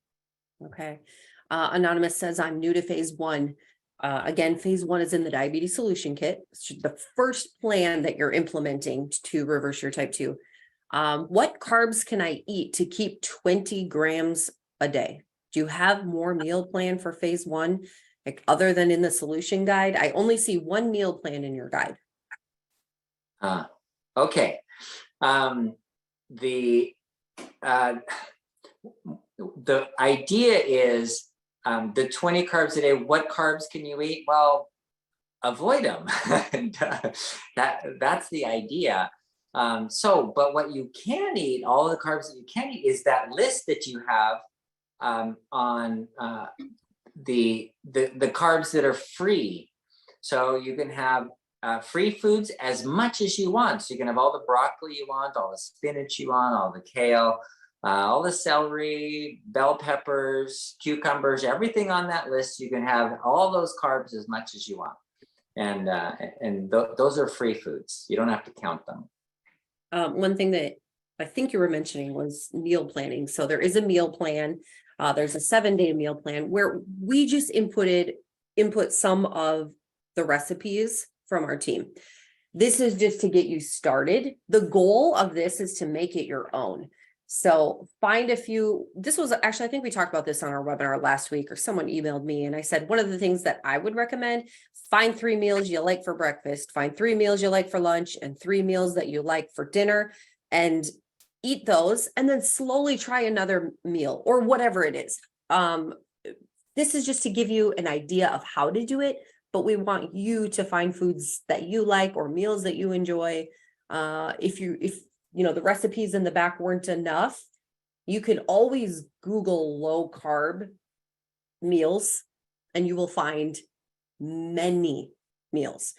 Okay. Anonymous says, I'm new to phase one. Again, phase one is in the diabetes solution kit. It's the first plan that you're implementing to reverse your type 2. What carbs can I eat to keep 20 grams a day? Do you have more meal plan for phase one, like other than in the solution guide? I only see one meal plan in your guide.
Okay. The idea is the 20 carbs a day. What carbs can you eat? Well, avoid them. That's the idea. But what you can eat, all the carbs that you can eat, is that list that you have on the carbs that are free. So you can have free foods as much as you want. So you can have all the broccoli you want, all the spinach you want, all the kale, all the celery, bell peppers, cucumbers, everything on that list. You can have all those carbs as much as you want. And those are free foods. You don't have to count them.
One thing that I think you were mentioning was meal planning. So there is a meal plan. There's a 7-day meal plan where we just input some of the recipes from our team. This is just to get you started. The goal of this is to make it your own. So find a few. This was actually, I think we talked about this on our webinar last week, or someone emailed me and I said, one of the things that I would recommend, find 3 meals you like for breakfast, find 3 meals you like for lunch, and 3 meals that you like for dinner, and eat those, and then slowly try another meal or whatever it is. This is just to give you an idea of how to do it, but we want you to find foods that you like or meals that you enjoy. If you know the recipes in the back weren't enough, you can always Google low carb meals and you will find many meals.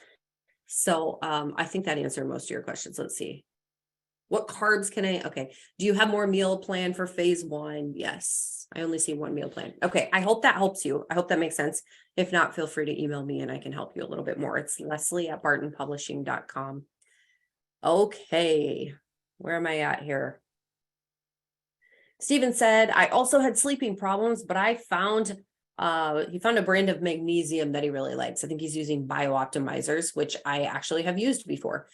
So I think that answered most of your questions. Let's see. What carbs can I, okay. Do you have more meal plan for phase one? Yes. I only see one meal plan. Okay. I hope that helps you. I hope that makes sense. If not, feel free to email me and I can help you a little bit more. It's Leslie@bartonpublishing.com. Okay. Where am I at here? Steven said, I also had sleeping problems, but he found a brand of magnesium that he really likes. I think he's using BioOptimizers, which I actually have used before.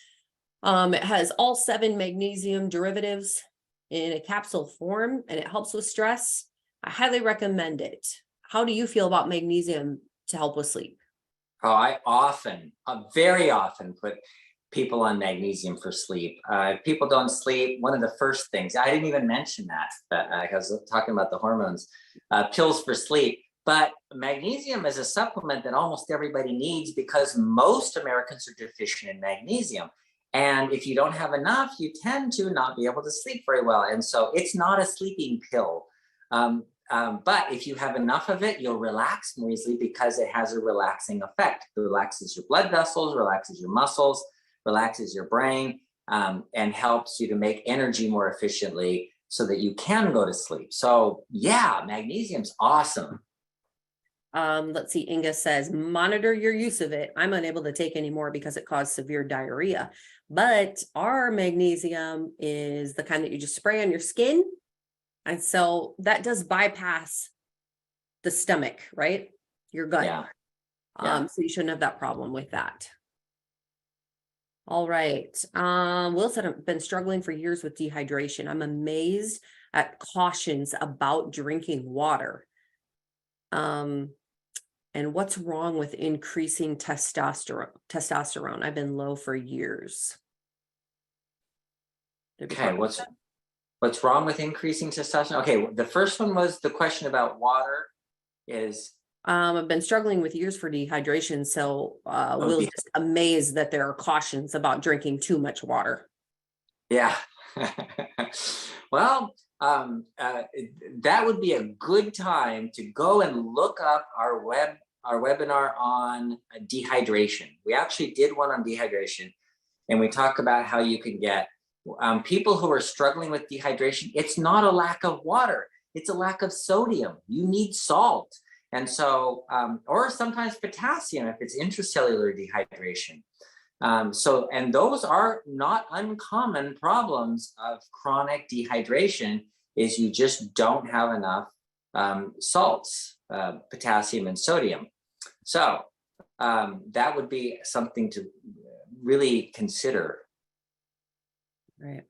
It has all 7 magnesium derivatives in a capsule form, and it helps with stress. I highly recommend it. How do you feel about magnesium to help with sleep?
Oh, I very often put people on magnesium for sleep. If people don't sleep, one of the first things, I didn't even mention that, but I was talking about the hormones, pills for sleep. But magnesium is a supplement that almost everybody needs because most Americans are deficient in magnesium. And if you don't have enough, you tend to not be able to sleep very well. And so it's not a sleeping pill. But if you have enough of it, you'll relax more easily because it has a relaxing effect. It relaxes your blood vessels, relaxes your muscles, relaxes your brain, and helps you to make energy more efficiently so that you can go to sleep. So yeah, magnesium's awesome.
Let's see, Inga says, monitor your use of it. I'm unable to take any more because it caused severe diarrhea. But our magnesium is the kind that you just spray on your skin. And so that does bypass the stomach, right? Your gut.
Yeah.
So you shouldn't have that problem with that. All right. Will said, I've been struggling for years with dehydration. I'm amazed at cautions about drinking water. And what's wrong with increasing testosterone? I've been low for years.
Okay, what's wrong with increasing testosterone? Okay, the first one was the question about water is...
I've been struggling with years for dehydration, so Will's just amazed that there are cautions about drinking too much water.
Yeah. Well, that would be a good time to go and look up our webinar on dehydration. We actually did one on dehydration, and we talk about how you can get people who are struggling with dehydration. It's not a lack of water. it's a lack of sodium. You need salt. And so, or sometimes potassium if it's intracellular dehydration. And those are not uncommon problems of chronic dehydration, is you just don't have enough salts, potassium and sodium. So that would be something to really consider.
Right.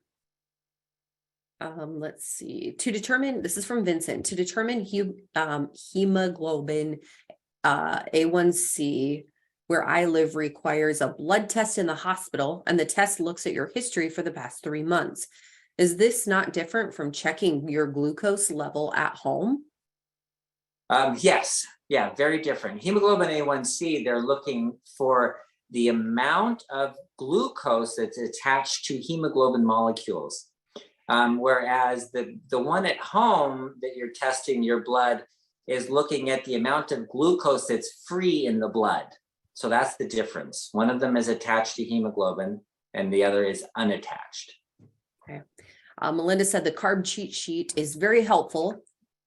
Let's see. To determine, this is from Vincent, to determine hemoglobin A1C, where I live, requires a blood test in the hospital, and the test looks at your history for the past 3 months. Is this not different from checking your glucose level at home?
Yes, yeah, very different. Hemoglobin A1C, they're looking for the amount of glucose that's attached to hemoglobin molecules. Whereas the one at home that you're testing your blood is looking at the amount of glucose that's free in the blood. So that's the difference. One of them is attached to hemoglobin and the other is unattached.
Okay. Melinda said the carb cheat sheet is very helpful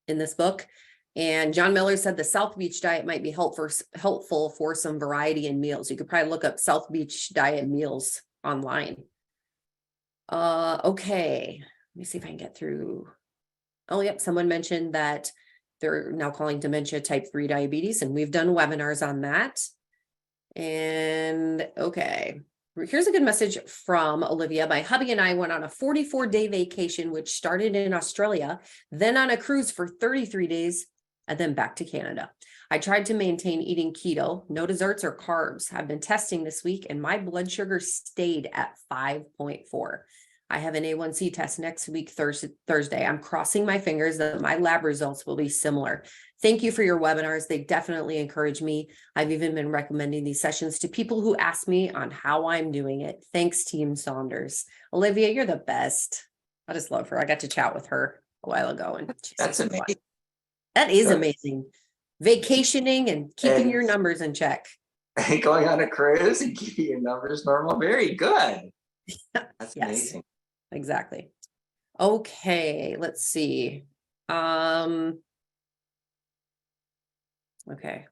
in this book. And John Miller said the South Beach diet might be helpful for some variety in meals. You could probably look up South Beach diet meals online. Okay. Let me see if I can get through. Oh, yep. Someone mentioned that they're now calling dementia type 3 diabetes, and we've done webinars on that. And okay, here's a good message from Olivia. My hubby and I went on a 44-day vacation, which started in Australia, then on a cruise for 33 days, and then back to Canada. I tried to maintain eating keto, no desserts or carbs. I've been testing this week, and my blood sugar stayed at 5.4. I have an A1C test next week, Thursday. I'm crossing my fingers that my lab results will be similar. Thank you for your webinars. They definitely encourage me. I've even been recommending these sessions to people who ask me on how I'm doing it. Thanks, Team Saunders. Olivia, you're the best. I just love her. I got to chat with her a while ago, and
That's amazing.
That is amazing. Vacationing and keeping your numbers in check.
Going on a cruise and keeping your numbers normal. Very good. That's amazing.
Exactly. Okay, let's see. Okay,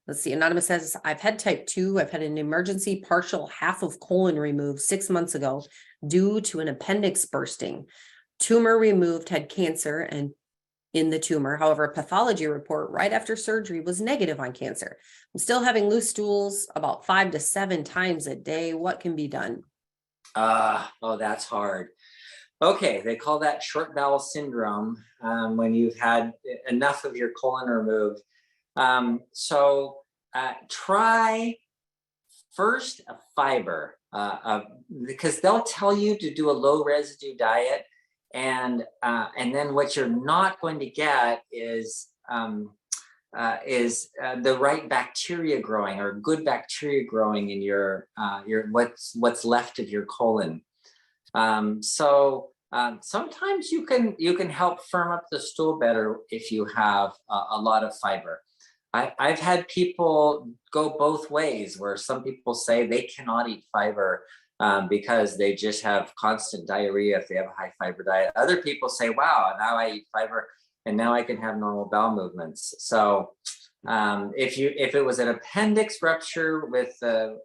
let's see. Anonymous says, I've had type 2. I've had an emergency partial half of colon removed 6 months ago due to an appendix bursting. Tumor removed, had cancer and in the tumor. However, a pathology report right after surgery was negative on cancer. I'm still having loose stools about 5 to 7 times a day. What can be done?
Oh, that's hard. Okay, they call that short bowel syndrome when you've had enough of your colon removed. Try first a fiber because they'll tell you to do a low residue diet, and then what you're not going to get is the right bacteria growing, or good bacteria growing in your what's left of your colon. Sometimes you can help firm up the stool better if you have a lot of fiber. I've had people go both ways, where some people say they cannot eat fiber because they just have constant diarrhea if they have a high fiber diet. Other people say, wow, now I eat fiber and now I can have normal bowel movements. So if it was an appendix rupture with the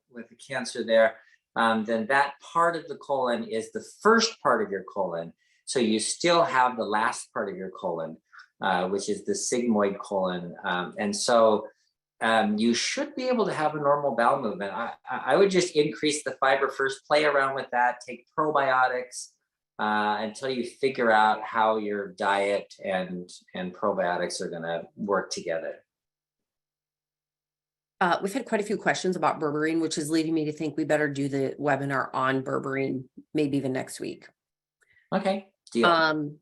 cancer there, then that part of the colon is the first part of your colon. So you still have the last part of your colon, which is the sigmoid colon. You should be able to have a normal bowel movement. I would just increase the fiber first, play around with that, take probiotics until you figure out how your diet and probiotics are going to work together.
We've had quite a few questions about berberine, which is leading me to think we better do the webinar on berberine, maybe even next week.
Okay, deal.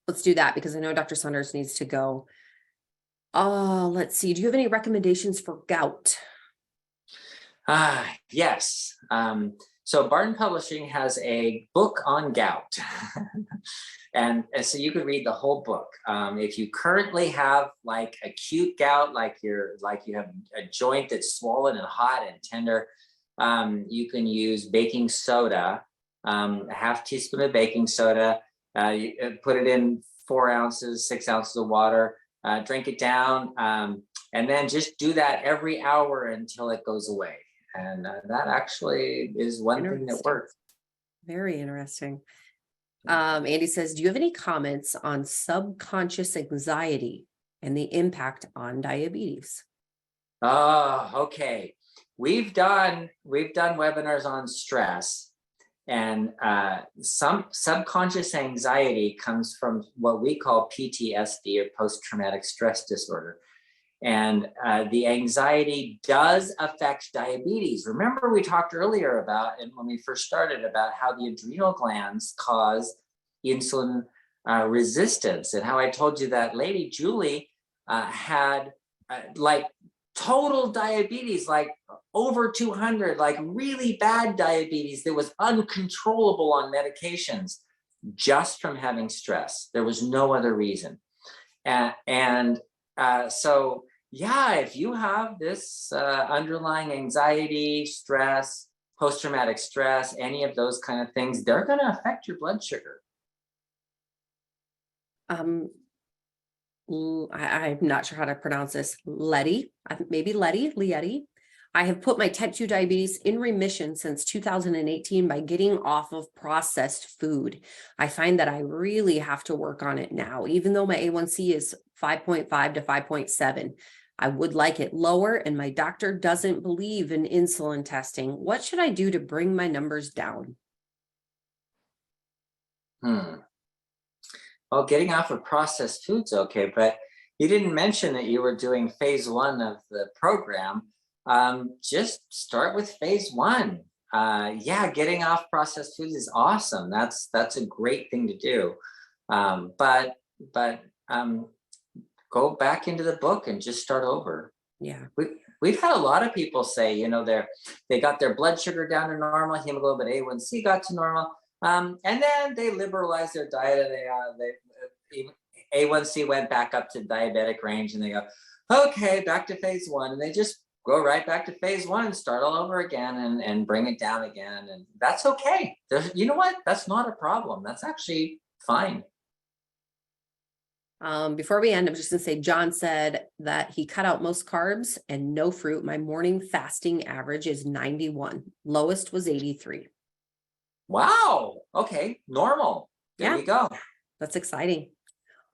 Let's do that because I know Dr. Saunders needs to go. Let's see. Do you have any recommendations for gout?
Yes. So Barton Publishing has a book on gout. and so you could read the whole book. If you currently have like acute gout, like you have a joint that's swollen and hot and tender, you can use baking soda, a half teaspoon of baking soda. You put it in 4 ounces, 6 ounces of water, drink it down, and then just do that every hour until it goes away. And that actually is one thing that works.
Very interesting. Andy says, do you have any comments on subconscious anxiety and the impact on diabetes?
Oh, okay. We've done webinars on stress, and some subconscious anxiety comes from what we call PTSD, or post-traumatic stress disorder. And the anxiety does affect diabetes. Remember, we talked earlier about, and when we first started, about how the adrenal glands cause insulin resistance, and how I told you that lady, Julie, had like total diabetes, like over 200, like really bad diabetes that was uncontrollable on medications just from having stress. There was no other reason. So yeah, if you have this underlying anxiety, stress, post-traumatic stress, any of those kind of things, they're going to affect your blood sugar.
I'm not sure how to pronounce this. Letty, maybe Letty. I have put my type 2 diabetes in remission since 2018 by getting off of processed food. I find that I really have to work on it now, even though my A1C is 5.5 to 5.7. I would like it lower, and my doctor doesn't believe in insulin testing. What should I do to bring my numbers down?
Well, getting off of processed foods, okay, but you didn't mention that you were doing phase 1 of the program. Just start with phase 1. Yeah, getting off processed foods is awesome. That's a great thing to do. But go back into the book and just start over.
Yeah.
We've had a lot of people say, they got their blood sugar down to normal, hemoglobin A1C got to normal, and then they liberalized their diet, and they A1C went back up to diabetic range, and they go, okay, back to phase 1, and they just go right back to phase 1 and start all over again and bring it down again, and that's okay. You know what? That's not a problem. That's actually fine.
Before we end, I'm just going to say, John said that he cut out most carbs and no fruit. My morning fasting average is 91. Lowest was 83.
Wow. Okay. Normal. There you go.
That's exciting.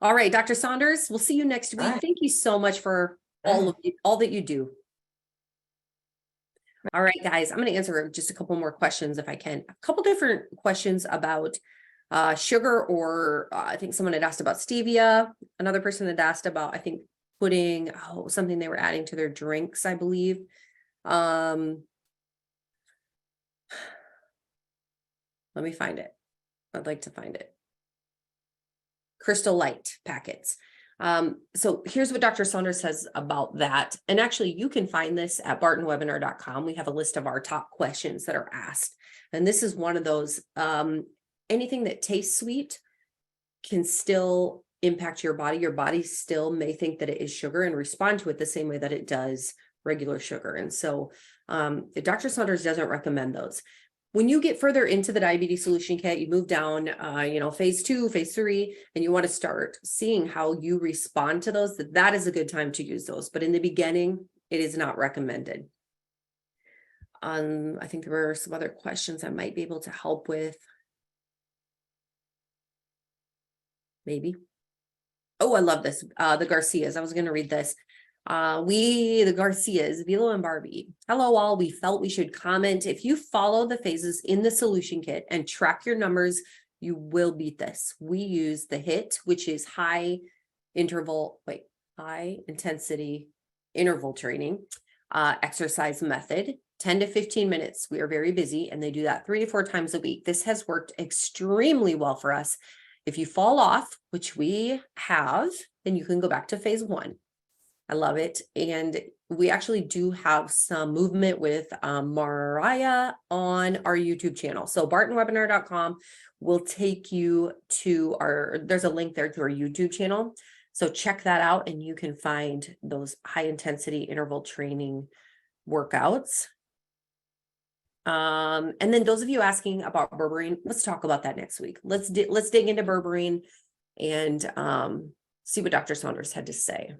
All right, Dr. Saunders, we'll see you next week.
Right.
Thank you so much for all that you do. All right, guys, I'm going to answer just a couple more questions if I can. A couple different questions about sugar, or I think someone had asked about stevia. Another person had asked about, I think, putting something they were adding to their drinks, I believe. Let me find it. I'd like to find it. Crystal Light packets. So here's what Dr. Saunders says about that. And actually, you can find this at bartonwebinar.com. We have a list of our top questions that are asked. And this is one of those, anything that tastes sweet can still impact your body. Your body still may think that it is sugar and respond to it the same way that it does regular sugar. And so Dr. Saunders doesn't recommend those. When you get further into the diabetes solution kit, you move down, phase 2, phase 3, and you want to start seeing how you respond to those, that is a good time to use those. But in the beginning, it is not recommended. I think there were some other questions I might be able to help with. Maybe. Oh, I love this. The Garcias. I was going to read this. The Garcias, Vilo and Barbie. Hello all, we felt we should comment. If you follow the phases in the solution kit and track your numbers, you will beat this. We use the HIT, which is high intensity interval training, exercise method, 10 to 15 minutes. We are very busy, and they do that 3 to 4 times a week. This has worked extremely well for us. If you fall off, which we have, then you can go back to phase 1. I love it. And we actually do have some movement with Mariah on our YouTube channel. So bartonwebinar.com will take you to there's a link there to our YouTube channel. So check that out, and you can find those high intensity interval training workouts. And then those of you asking about berberine, let's talk about that next week. Let's dig into berberine. and see what Dr. Saunders had to say.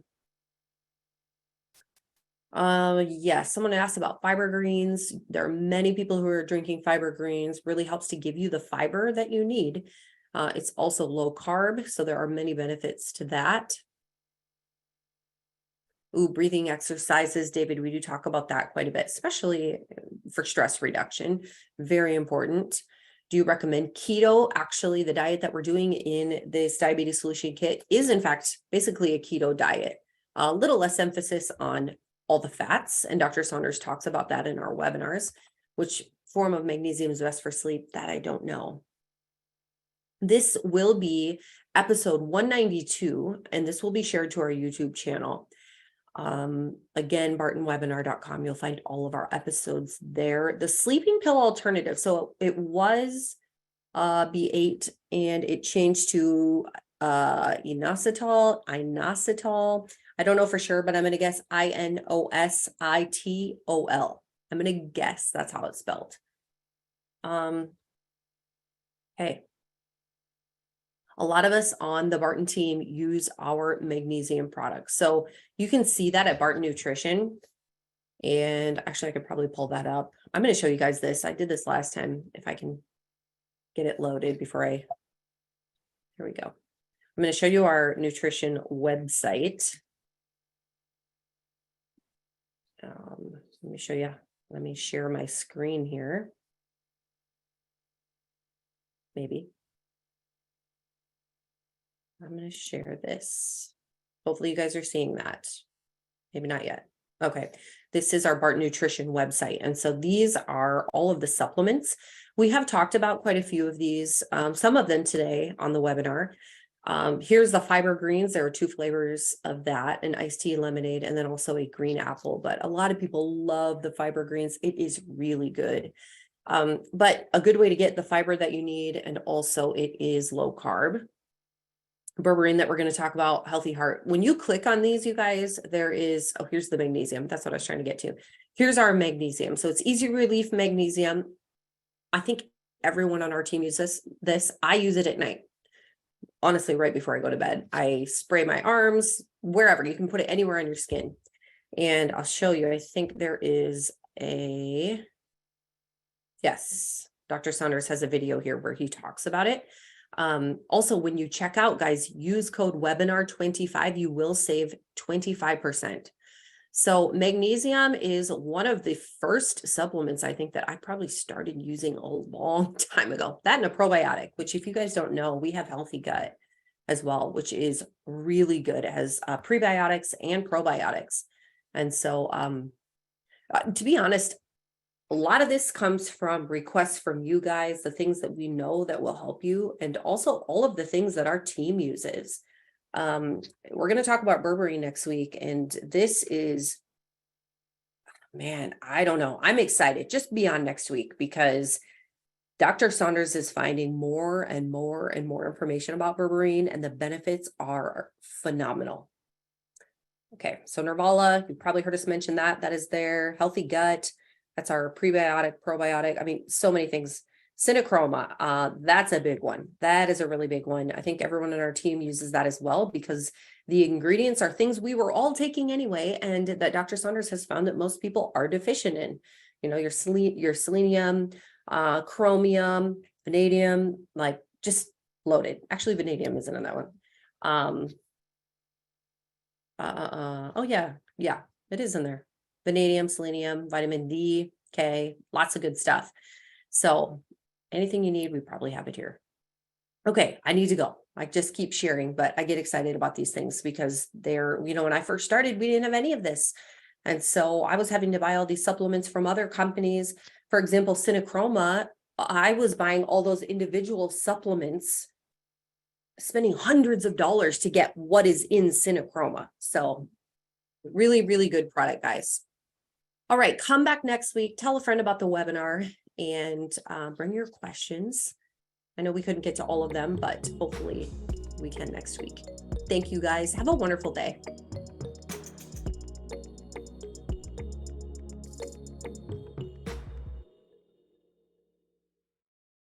Yes, someone asked about fiber greens. There are many people who are drinking fiber greens. Really helps to give you the fiber that you need. It's also low carb, so there are many benefits to that. Ooh, breathing exercises, David, we do talk about that quite a bit, especially for stress reduction. Very important. Do you recommend keto? Actually, the diet that we're doing in this diabetes solution kit is in fact basically a keto diet. A little less emphasis on all the fats, and Dr. Saunders talks about that in our webinars. Which form of magnesium is best for sleep? That I don't know. This will be episode 192, and this will be shared to our YouTube channel. Again, bartonwebinar.com, you'll find all of our episodes there. The sleeping pill alternative, so it was B8 and it changed to inositol. I don't know for sure, but I'm going to guess inositol. I'm going to guess that's how it's spelled. Hey, a lot of us on the Barton team use our magnesium products. So you can see that at Barton Nutrition. And actually, I could probably pull that up. I'm going to show you guys this. I did this last time, if I can get it loaded before here we go. I'm going to show you our nutrition website. Let me show you. Let me share my screen here. Maybe. I'm going to share this. Hopefully you guys are seeing that. Maybe not yet. Okay. This is our Barton Nutrition website. And so these are all of the supplements. We have talked about quite a few of these, some of them today on the webinar. Here's the fiber greens. There are 2 flavors of that, an iced tea lemonade, and then also a green apple. But a lot of people love the fiber greens. It is really good. But a good way to get the fiber that you need. And also it is low carb. Berberine that we're going to talk about, healthy heart. When you click on these, you guys, there is, oh, here's the magnesium. That's what I was trying to get to. Here's our magnesium. So it's easy relief magnesium. I think everyone on our team uses this. I use it at night. Honestly, right before I go to bed, I spray my arms, wherever. You can put it anywhere on your skin. And I'll show you. I think there is yes, Dr. Saunders has a video here where he talks about it. Also, when you check out, guys, use code webinar25, you will save 25%. So magnesium is one of the first supplements I think that I probably started using a long time ago. That and a probiotic, which if you guys don't know, we have healthy gut as well, which is really good as prebiotics and probiotics. And so to be honest, a lot of this comes from requests from you guys, the things that we know that will help you, and also all of the things that our team uses. We're going to talk about berberine next week, and this is, man, I don't know. I'm excited. Just be on next week because Dr. Saunders is finding more and more and more information about berberine, and the benefits are phenomenal. Okay, so Nervala, you probably heard us mention that. That is there. Healthy gut. That's our prebiotic, probiotic. I mean, so many things. Synachroma, that's a big one. That is a really big one. I think everyone on our team uses that as well because the ingredients are things we were all taking anyway, and that Dr. Saunders has found that most people are deficient in. You know, your selenium, chromium, vanadium, like just loaded. Actually, vanadium isn't in that one. Oh yeah, it is in there. Vanadium, selenium, vitamin D, K, lots of good stuff. So anything you need, we probably have it here. Okay, I need to go. I just keep sharing, but I get excited about these things because they're, you know, when I first started, we didn't have any of this. And so I was having to buy all these supplements from other companies. For example, Synachroma, I was buying all those individual supplements, spending hundreds of dollars to get what is in Synachroma. So really, really good product, guys. All right, come back next week. Tell a friend about the webinar and bring your questions. I know we couldn't get to all of them, but hopefully we can next week. Thank you, guys. Have a wonderful day.